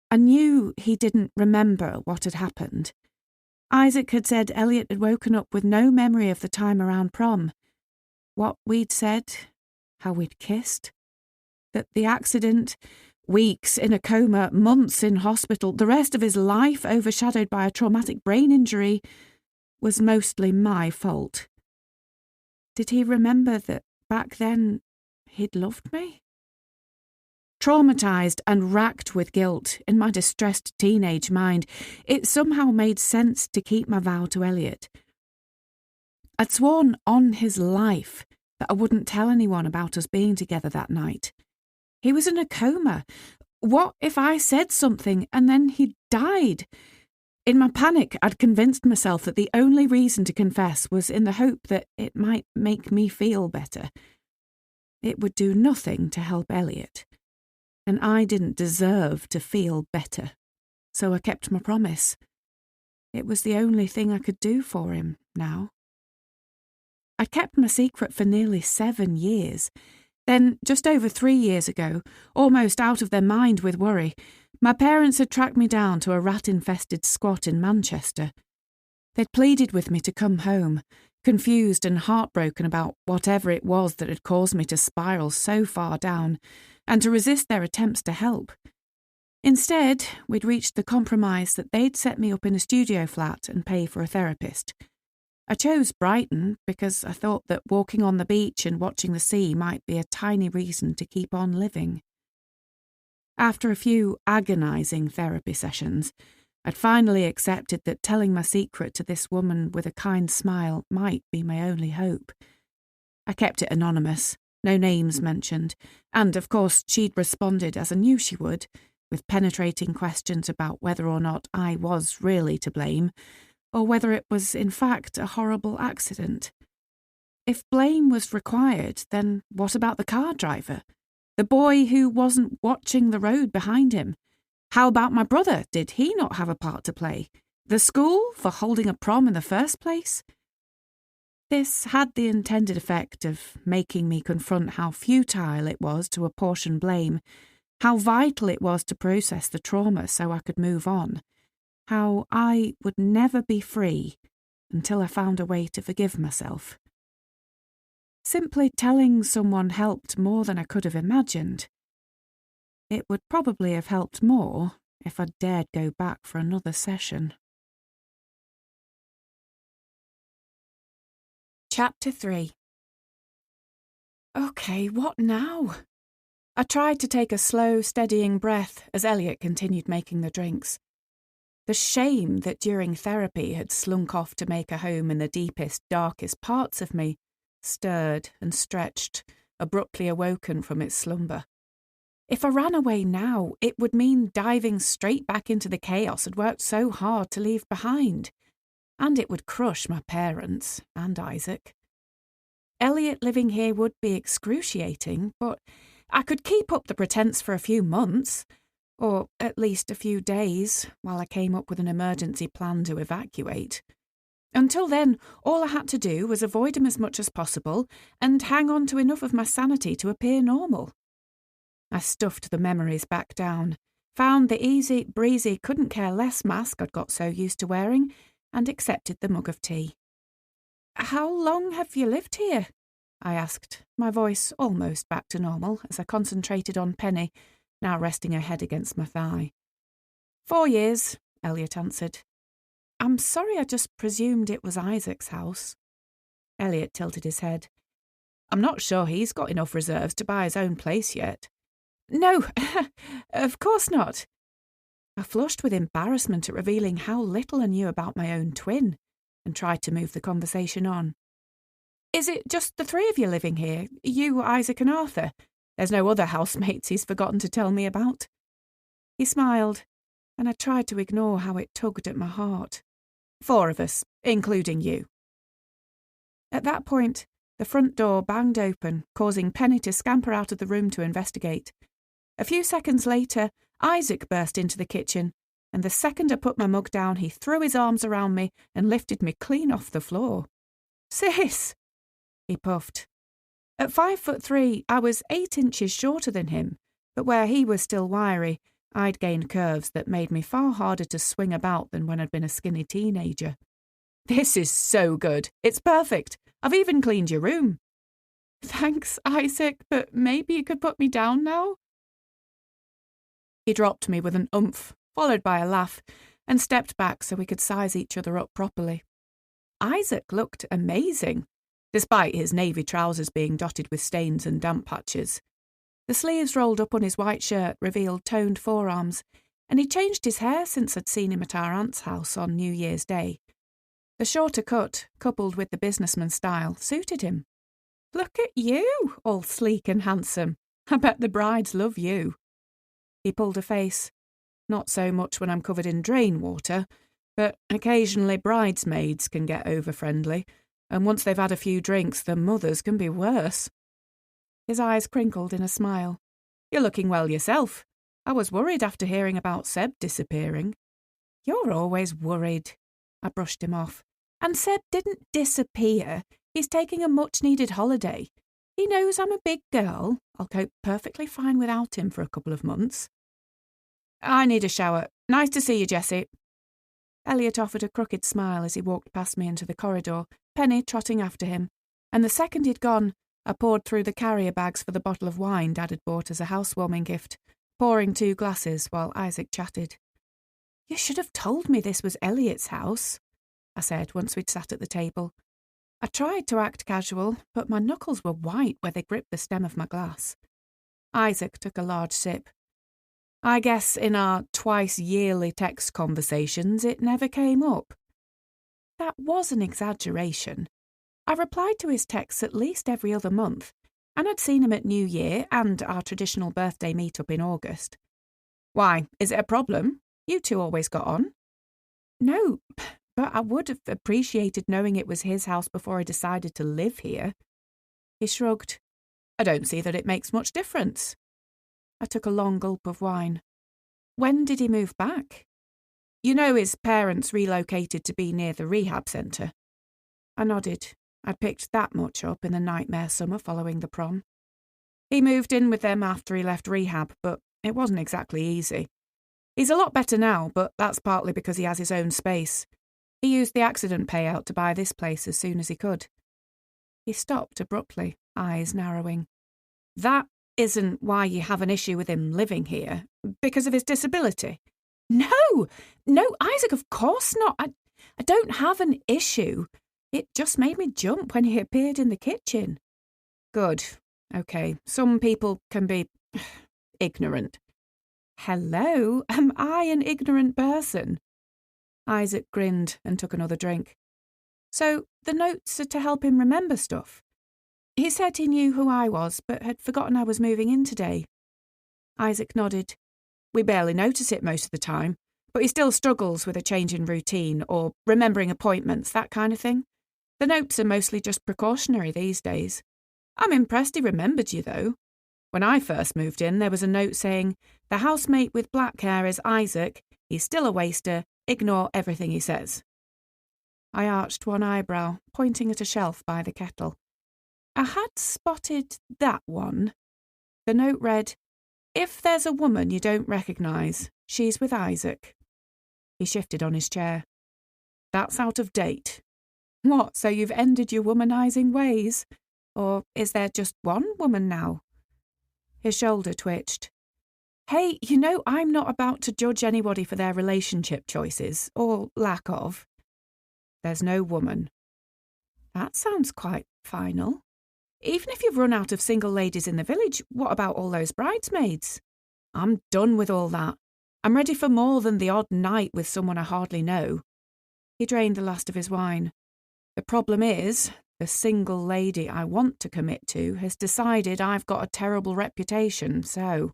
I knew he didn't remember what had happened. Isaac had said Elliot had woken up with no memory of the time around prom. What we'd said, how we'd kissed, that the accident, weeks in a coma, months in hospital, the rest of his life overshadowed by a traumatic brain injury, was mostly my fault. Did he remember that back then he'd loved me? Traumatised and racked with guilt in my distressed teenage mind, it somehow made sense to keep my vow to Elliot. I'd sworn on his life that I wouldn't tell anyone about us being together that night. He was in a coma. What if I said something and then he died? In my panic, I'd convinced myself that the only reason to confess was in the hope that it might make me feel better. It would do nothing to help Elliot, and I didn't deserve to feel better, so I kept my promise. It was the only thing I could do for him now. I'd kept my secret for nearly 7 years. Then, just over 3 years ago, almost out of their mind with worry, my parents had tracked me down to a rat-infested squat in Manchester. They'd pleaded with me to come home, confused and heartbroken about whatever it was that had caused me to spiral so far down, and to resist their attempts to help. Instead, we'd reached the compromise that they'd set me up in a studio flat and pay for a therapist. I chose Brighton because I thought that walking on the beach and watching the sea might be a tiny reason to keep on living. After a few agonising therapy sessions, I'd finally accepted that telling my secret to this woman with a kind smile might be my only hope. I kept it anonymous, no names mentioned, and of course she'd responded as I knew she would, with penetrating questions about whether or not I was really to blame, or whether it was in fact a horrible accident. If blame was required, then what about the car driver? The boy who wasn't watching the road behind him? How about my brother? Did he not have a part to play? The school for holding a prom in the first place? This had the intended effect of making me confront how futile it was to apportion blame, how vital it was to process the trauma so I could move on, how I would never be free until I found a way to forgive myself. Simply telling someone helped more than I could have imagined. It would probably have helped more if I'd dared go back for another session. Chapter 3. Okay, what now? I tried to take a slow, steadying breath as Elliot continued making the drinks. The shame that during therapy had slunk off to make a home in the deepest, darkest parts of me stirred and stretched, abruptly awoken from its slumber. If I ran away now, it would mean diving straight back into the chaos I'd worked so hard to leave behind. And it would crush my parents and Isaac. Elliot living here would be excruciating, but I could keep up the pretense for a few months, or at least a few days, while I came up with an emergency plan to evacuate. Until then, all I had to do was avoid him as much as possible and hang on to enough of my sanity to appear normal. I stuffed the memories back down, found the easy, breezy, couldn't-care-less mask I'd got so used to wearing, and accepted the mug of tea. "How long have you lived here?" I asked, my voice almost back to normal as I concentrated on Penny, now resting her head against my thigh. 4 years, Elliot answered. "I'm sorry, I just presumed it was Isaac's house." Elliot tilted his head. "I'm not sure he's got enough reserves to buy his own place yet." "No, of course not." I flushed with embarrassment at revealing how little I knew about my own twin, and tried to move the conversation on. "Is it just the 3 of you living here? You, Isaac and Arthur? There's no other housemates he's forgotten to tell me about." He smiled, and I tried to ignore how it tugged at my heart. 4 of us, including you." At that point, the front door banged open, causing Penny to scamper out of the room to investigate. A few seconds later, Isaac burst into the kitchen, and the second I put my mug down, he threw his arms around me and lifted me clean off the floor. "Sis!" He puffed. At 5'3", I was 8 inches shorter than him, but where he was still wiry, I'd gained curves that made me far harder to swing about than when I'd been a skinny teenager. This is so good. It's perfect. I've even cleaned your room. Thanks, Isaac, but maybe you could put me down now? He dropped me with an oomph, followed by a laugh, and stepped back so we could size each other up properly. Isaac looked amazing, despite his navy trousers being dotted with stains and damp patches. The sleeves rolled up on his white shirt revealed toned forearms, and he'd changed his hair since I'd seen him at our aunt's house on New Year's Day. The shorter cut, coupled with the businessman style, suited him. Look at you, all sleek and handsome. I bet the brides love you. He pulled a face. Not so much when I'm covered in drain water, but occasionally bridesmaids can get over-friendly, and once they've had a few drinks, the mothers can be worse. His eyes crinkled in a smile. You're looking well yourself. I was worried after hearing about Seb disappearing. You're always worried. I brushed him off. And Seb didn't disappear. He's taking a much-needed holiday. He knows I'm a big girl. I'll cope perfectly fine without him for a couple of months. I need a shower. Nice to see you, Jessie. Elliot offered a crooked smile as he walked past me into the corridor, Penny trotting after him, and the second he'd gone, I poured through the carrier bags for the bottle of wine Dad had bought as a housewarming gift, pouring 2 glasses while Isaac chatted. You should have told me this was Elliot's house, I said once we'd sat at the table. I tried to act casual, but my knuckles were white where they gripped the stem of my glass. Isaac took a large sip. I guess in our twice-yearly text conversations it never came up. That was an exaggeration. I replied to his texts at least every other month, and I'd seen him at New Year and our traditional birthday meet-up in August. Why, is it a problem? You two always got on. No, but I would have appreciated knowing it was his house before I decided to live here. He shrugged. I don't see that it makes much difference. I took a long gulp of wine. When did he move back? You know his parents relocated to be near the rehab centre. I nodded. I'd picked that much up in the nightmare summer following the prom. He moved in with them after he left rehab, but it wasn't exactly easy. He's a lot better now, but that's partly because he has his own space. He used the accident payout to buy this place as soon as he could. He stopped abruptly, eyes narrowing. That isn't why you have an issue with him living here, because of his disability. No, Isaac, of course not. I don't have an issue. It just made me jump when he appeared in the kitchen. Good. Okay, some people can be ignorant. Hello, am I an ignorant person? Isaac grinned and took another drink. So the notes are to help him remember stuff. He said he knew who I was, but had forgotten I was moving in today. Isaac nodded. We barely notice it most of the time, but he still struggles with a change in routine or remembering appointments, that kind of thing. The notes are mostly just precautionary these days. I'm impressed he remembered you, though. When I first moved in, there was a note saying, the housemate with black hair is Isaac, he's still a waster, ignore everything he says. I arched one eyebrow, pointing at a shelf by the kettle. I had spotted that one. The note read, if there's a woman you don't recognise, she's with Isaac. He shifted on his chair. That's out of date. What, so you've ended your womanising ways? Or is there just one woman now? His shoulder twitched. Hey, you know I'm not about to judge anybody for their relationship choices, or lack of. There's no woman. That sounds quite final. Even if you've run out of single ladies in the village, what about all those bridesmaids? I'm done with all that. I'm ready for more than the odd night with someone I hardly know. He drained the last of his wine. The problem is, the single lady I want to commit to has decided I've got a terrible reputation, so...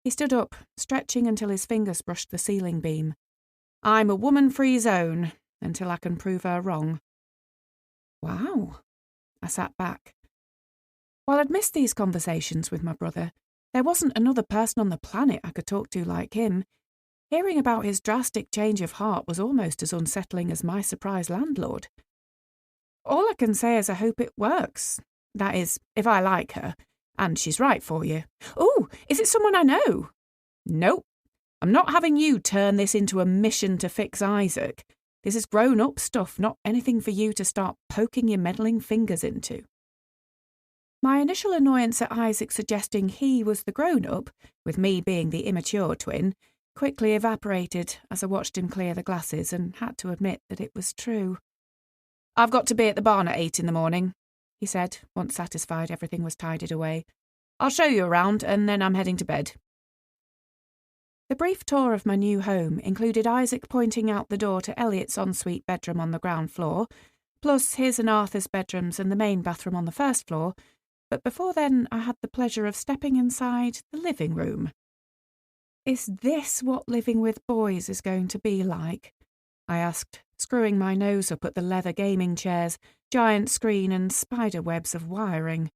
He stood up, stretching until his fingers brushed the ceiling beam. I'm a woman-free zone, until I can prove her wrong. Wow. I sat back. While I'd missed these conversations with my brother, there wasn't another person on the planet I could talk to like him. Hearing about his drastic change of heart was almost as unsettling as my surprise landlord. All I can say is I hope it works. That is, if I like her, and she's right for you. Oh, is it someone I know? Nope. I'm not having you turn this into a mission to fix Isaac. This is grown-up stuff, not anything for you to start poking your meddling fingers into. My initial annoyance at Isaac suggesting he was the grown-up, with me being the immature twin, quickly evaporated as I watched him clear the glasses and had to admit that it was true. I've got to be at the barn at 8 in the morning, he said, once satisfied everything was tidied away. I'll show you around, and then I'm heading to bed. The brief tour of my new home included Isaac pointing out the door to Elliot's ensuite bedroom on the ground floor, plus his and Arthur's bedrooms and the main bathroom on the first floor, but before then I had the pleasure of stepping inside the living room. Is this what living with boys is going to be like? I asked, screwing my nose up at the leather gaming chairs, giant screen and spider webs of wiring.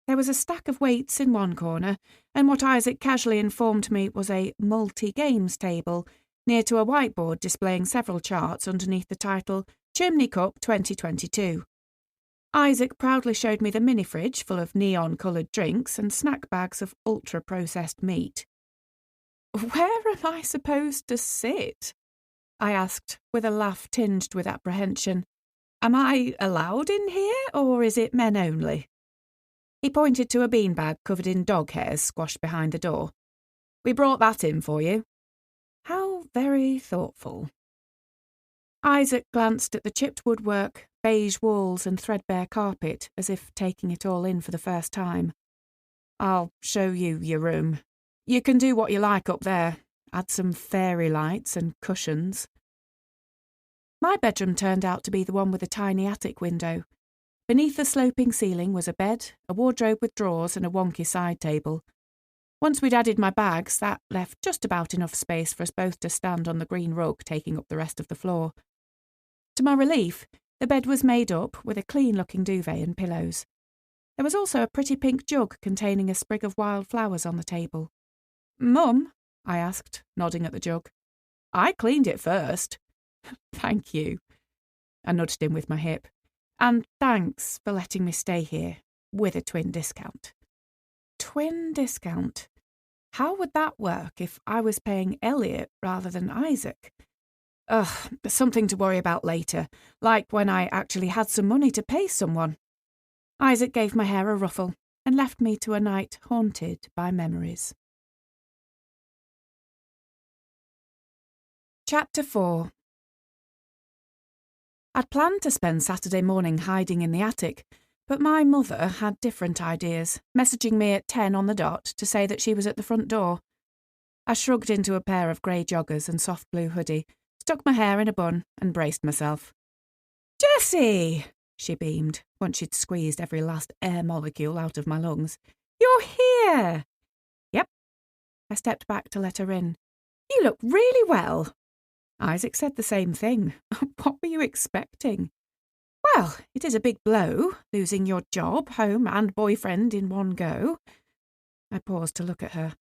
There was a stack of weights in one corner, and what Isaac casually informed me was a multi-games table near to a whiteboard displaying several charts underneath the title Chimney Cup 2022. Isaac proudly showed me the mini-fridge full of neon-coloured drinks and snack bags of ultra-processed meat. Where am I supposed to sit? I asked, with a laugh tinged with apprehension. Am I allowed in here, or is it men only? He pointed to a beanbag covered in dog hairs squashed behind the door. We brought that in for you. How very thoughtful. Isaac glanced at the chipped woodwork, beige walls and threadbare carpet, as if taking it all in for the first time. I'll show you your room. You can do what you like up there. Add some fairy lights and cushions. My bedroom turned out to be the one with a tiny attic window. Beneath the sloping ceiling was a bed, a wardrobe with drawers and a wonky side table. Once we'd added my bags, that left just about enough space for us both to stand on the green rug taking up the rest of the floor. To my relief, the bed was made up with a clean-looking duvet and pillows. There was also a pretty pink jug containing a sprig of wild flowers on the table. Mum? I asked, nodding at the jug. I cleaned it first. Thank you. I nudged him with my hip. And thanks for letting me stay here, with a twin discount. Twin discount? How would that work if I was paying Elliot rather than Isaac? Something to worry about later, like when I actually had some money to pay someone. Isaac gave my hair a ruffle and left me to a night haunted by memories. Chapter 4. I'd planned to spend Saturday morning hiding in the attic, but my mother had different ideas, messaging me at 10 on the dot to say that she was at the front door. I shrugged into a pair of grey joggers and soft blue hoodie, stuck my hair in a bun and braced myself. Jessie! She beamed, once she'd squeezed every last air molecule out of my lungs. You're here! Yep. I stepped back to let her in. You look really well. Isaac said the same thing. What were you expecting? Well, it is a big blow, losing your job, home and boyfriend in one go. I paused to look at her.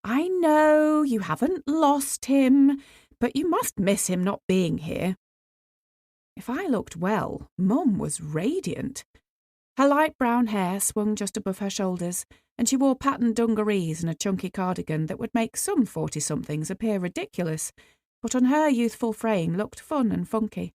I know you haven't lost him, but you must miss him not being here. If I looked well, Mum was radiant. Her light brown hair swung just above her shoulders, and she wore patterned dungarees and a chunky cardigan that would make some 40-somethings appear ridiculous, but on her youthful frame looked fun and funky.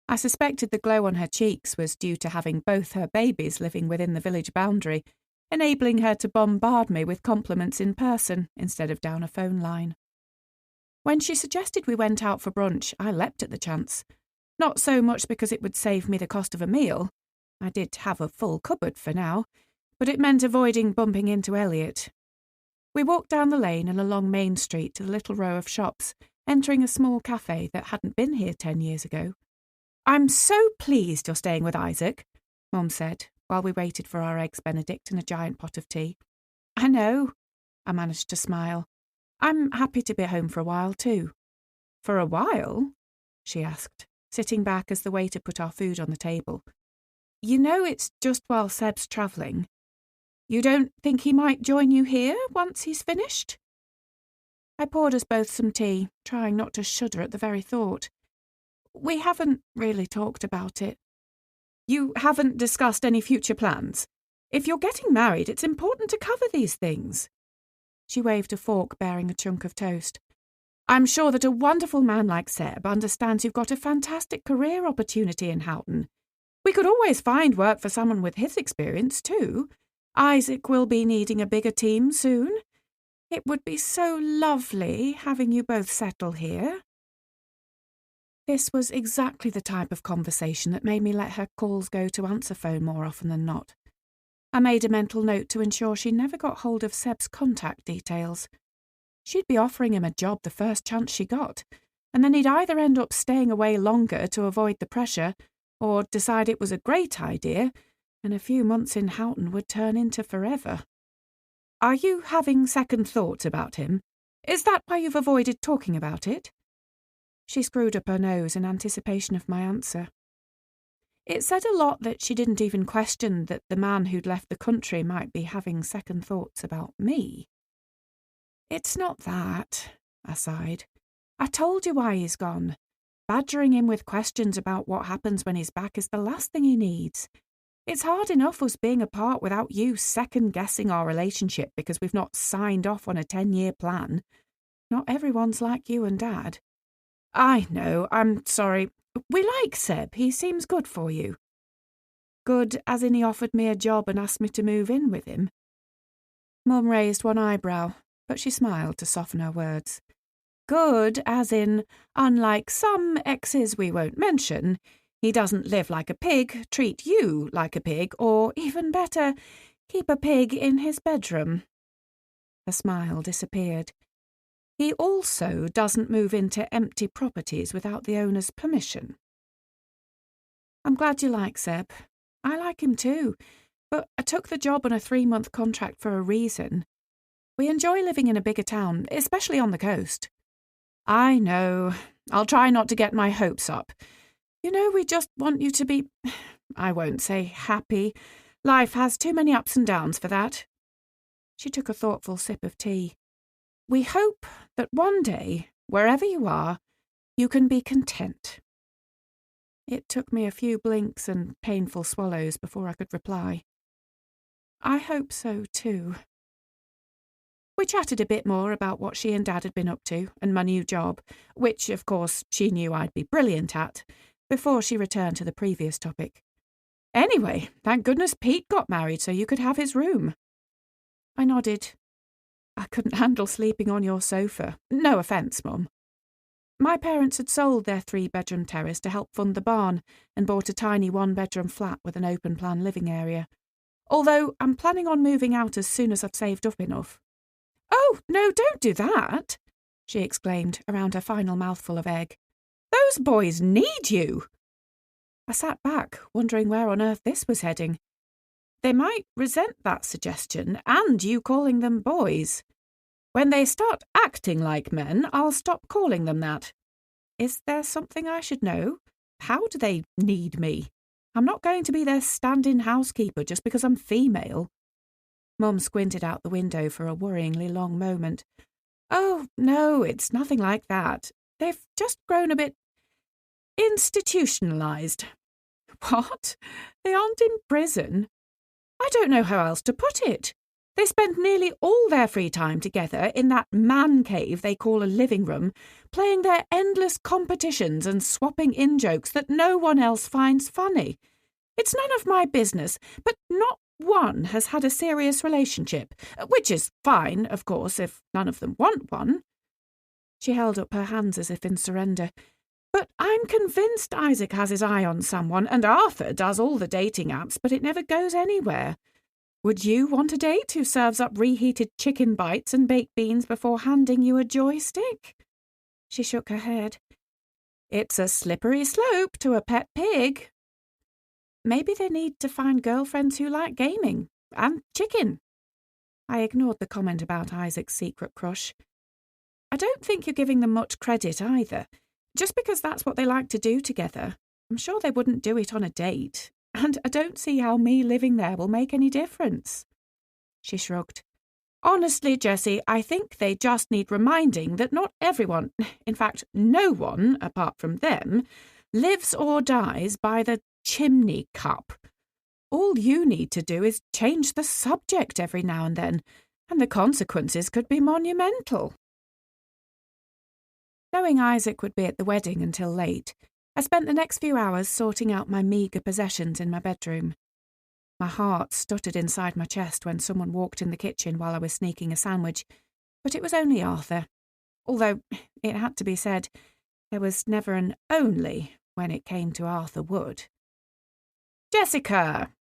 I suspected the glow on her cheeks was due to having both her babies living within the village boundary, enabling her to bombard me with compliments in person instead of down a phone line. When she suggested we went out for brunch, I leapt at the chance. Not so much because it would save me the cost of a meal. I did have a full cupboard for now, but it meant avoiding bumping into Elliot. We walked down the lane and along Main Street to the little row of shops, entering a small cafe that hadn't been here 10 years ago. I'm so pleased you're staying with Isaac, Mum said, while we waited for our eggs Benedict and a giant pot of tea. I know, I managed to smile. I'm happy to be home for a while too. For a while? She asked, sitting back as the waiter put our food on the table. You know it's just while Seb's travelling. You don't think he might join you here once he's finished? I poured us both some tea, trying not to shudder at the very thought. We haven't really talked about it. You haven't discussed any future plans? If you're getting married, it's important to cover these things." She waved a fork bearing a chunk of toast. "I'm sure that a wonderful man like Seb understands you've got a fantastic career opportunity in Houghton. We could always find work for someone with his experience, too. Isaac will be needing a bigger team soon. It would be so lovely having you both settle here." This was exactly the type of conversation that made me let her calls go to answer phone more often than not. I made a mental note to ensure she never got hold of Seb's contact details. She'd be offering him a job the first chance she got, and then he'd either end up staying away longer to avoid the pressure, or decide it was a great idea, and a few months in Houghton would turn into forever. "Are you having second thoughts about him? Is that why you've avoided talking about it?" She screwed up her nose in anticipation of my answer. It said a lot that she didn't even question that the man who'd left the country might be having second thoughts about me. "It's not that," I sighed. "I told you why he's gone. Badgering him with questions about what happens when he's back is the last thing he needs. It's hard enough us being apart without you second-guessing our relationship because we've not signed off on a 10-year plan. Not everyone's like you and Dad." "I know, I'm sorry. We like Seb. He seems good for you." "Good as in he offered me a job and asked me to move in with him?" Mum raised one eyebrow, but she smiled to soften her words. "Good as in, unlike some exes we won't mention, he doesn't live like a pig, treat you like a pig, or, even better, keep a pig in his bedroom." The smile disappeared. "He also doesn't move into empty properties without the owner's permission." "I'm glad you like Seb. I like him too, but I took the job on a 3-month contract for a reason. We enjoy living in a bigger town, especially on the coast." "I know. I'll try not to get my hopes up. You know, we just want you to be, I won't say happy. Life has too many ups and downs for that." She took a thoughtful sip of tea. "We hope that one day, wherever you are, you can be content." It took me a few blinks and painful swallows before I could reply. "I hope so, too." We chatted a bit more about what she and Dad had been up to and my new job, which, of course, she knew I'd be brilliant at, before she returned to the previous topic. "Anyway, thank goodness Pete got married so you could have his room." I nodded. "I couldn't handle sleeping on your sofa. No offence, Mum." My parents had sold their 3-bedroom terrace to help fund the barn and bought a tiny 1-bedroom flat with an open-plan living area. Although I'm planning on moving out as soon as I've saved up enough. "Oh, no, don't do that," she exclaimed around her final mouthful of egg. "Those boys need you." I sat back, wondering where on earth this was heading. They might resent that suggestion and you calling them boys. When they start acting like men, I'll stop calling them that. Is there something I should know? How do they need me? I'm not going to be their stand-in housekeeper just because I'm female." Mum squinted out the window for a worryingly long moment. "Oh, no, it's nothing like that. They've just grown a bit institutionalised." "What? They aren't in prison?" "I don't know how else to put it. They spend nearly all their free time together in that man cave they call a living room, playing their endless competitions and swapping in-jokes that no one else finds funny. It's none of my business, but not one has had a serious relationship, which is fine, of course, if none of them want one." She held up her hands as if in surrender. "But I'm convinced Isaac has his eye on someone, and Arthur does all the dating apps, but it never goes anywhere. Would you want a date who serves up reheated chicken bites and baked beans before handing you a joystick?" She shook her head. "It's a slippery slope to a pet pig." "Maybe they need to find girlfriends who like gaming and chicken." I ignored the comment about Isaac's secret crush. "I don't think you're giving them much credit either. Just because that's what they like to do together, I'm sure they wouldn't do it on a date. And I don't see how me living there will make any difference." She shrugged. "Honestly, Jessie, I think they just need reminding that not everyone, in fact, no one, apart from them, lives or dies by the chimney cup. All you need to do is change the subject every now and then, and the consequences could be monumental. Knowing Isaac would be at the wedding until late, I spent the next few hours sorting out my meagre possessions in my bedroom. My heart stuttered inside my chest when someone walked in the kitchen while I was sneaking a sandwich, but it was only Arthur. Although, it had to be said, there was never an only when it came to Arthur Wood. "Jessica!"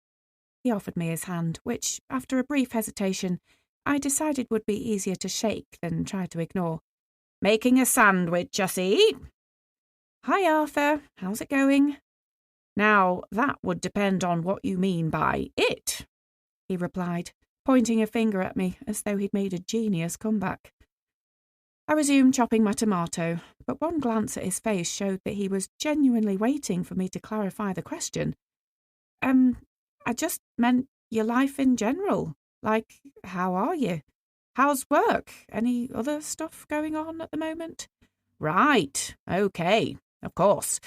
He offered me his hand, which, after a brief hesitation, I decided would be easier to shake than try to ignore. "Making a sandwich, I see." "Hi, Arthur. How's it going?" "Now, that would depend on what you mean by it," he replied, pointing a finger at me as though he'd made a genius comeback. I resumed chopping my tomato, but one glance at his face showed that he was genuinely waiting for me to clarify the question. I just meant your life in general. Like, how are you? How's work? Any other stuff going on at the moment?" "Right, okay. Of course.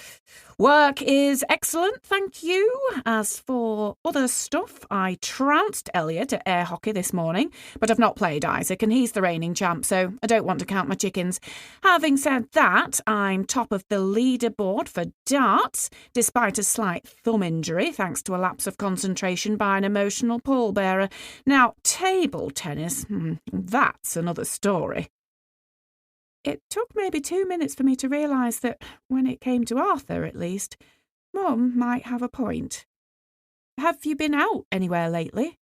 Work is excellent, thank you. As for other stuff, I trounced Elliot at air hockey this morning, but I've not played Isaac, and he's the reigning champ, so I don't want to count my chickens. Having said that, I'm top of the leaderboard for darts, despite a slight thumb injury, thanks to a lapse of concentration by an emotional pallbearer. Now, table tennis, that's another story." It took maybe 2 minutes for me to realise that, when it came to Arthur at least, Mum might have a point. "Have you been out anywhere lately?"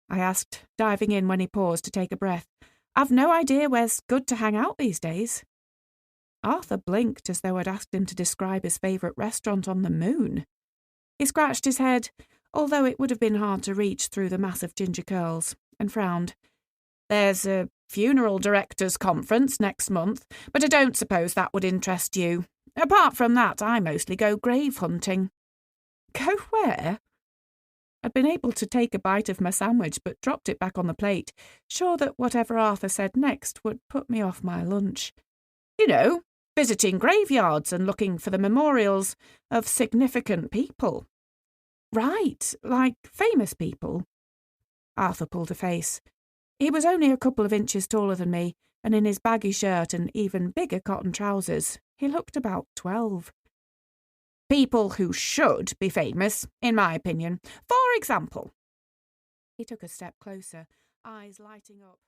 I asked, diving in when he paused to take a breath. "I've no idea where's good to hang out these days." Arthur blinked as though I'd asked him to describe his favourite restaurant on the moon. He scratched his head, although it would have been hard to reach through the massive ginger curls, and frowned. "There's a funeral directors' conference next month, but I don't suppose that would interest you. Apart from that, I mostly go grave hunting." "Go where?" I'd been able to take a bite of my sandwich but dropped it back on the plate, sure that whatever Arthur said next would put me off my lunch. "You know, visiting graveyards and looking for the memorials of significant people." "Right, like famous people?" Arthur pulled a face. He was only a couple of inches taller than me, and in his baggy shirt and even bigger cotton trousers, he looked about 12. "People who should be famous, in my opinion. For example." He took a step closer, eyes lighting up.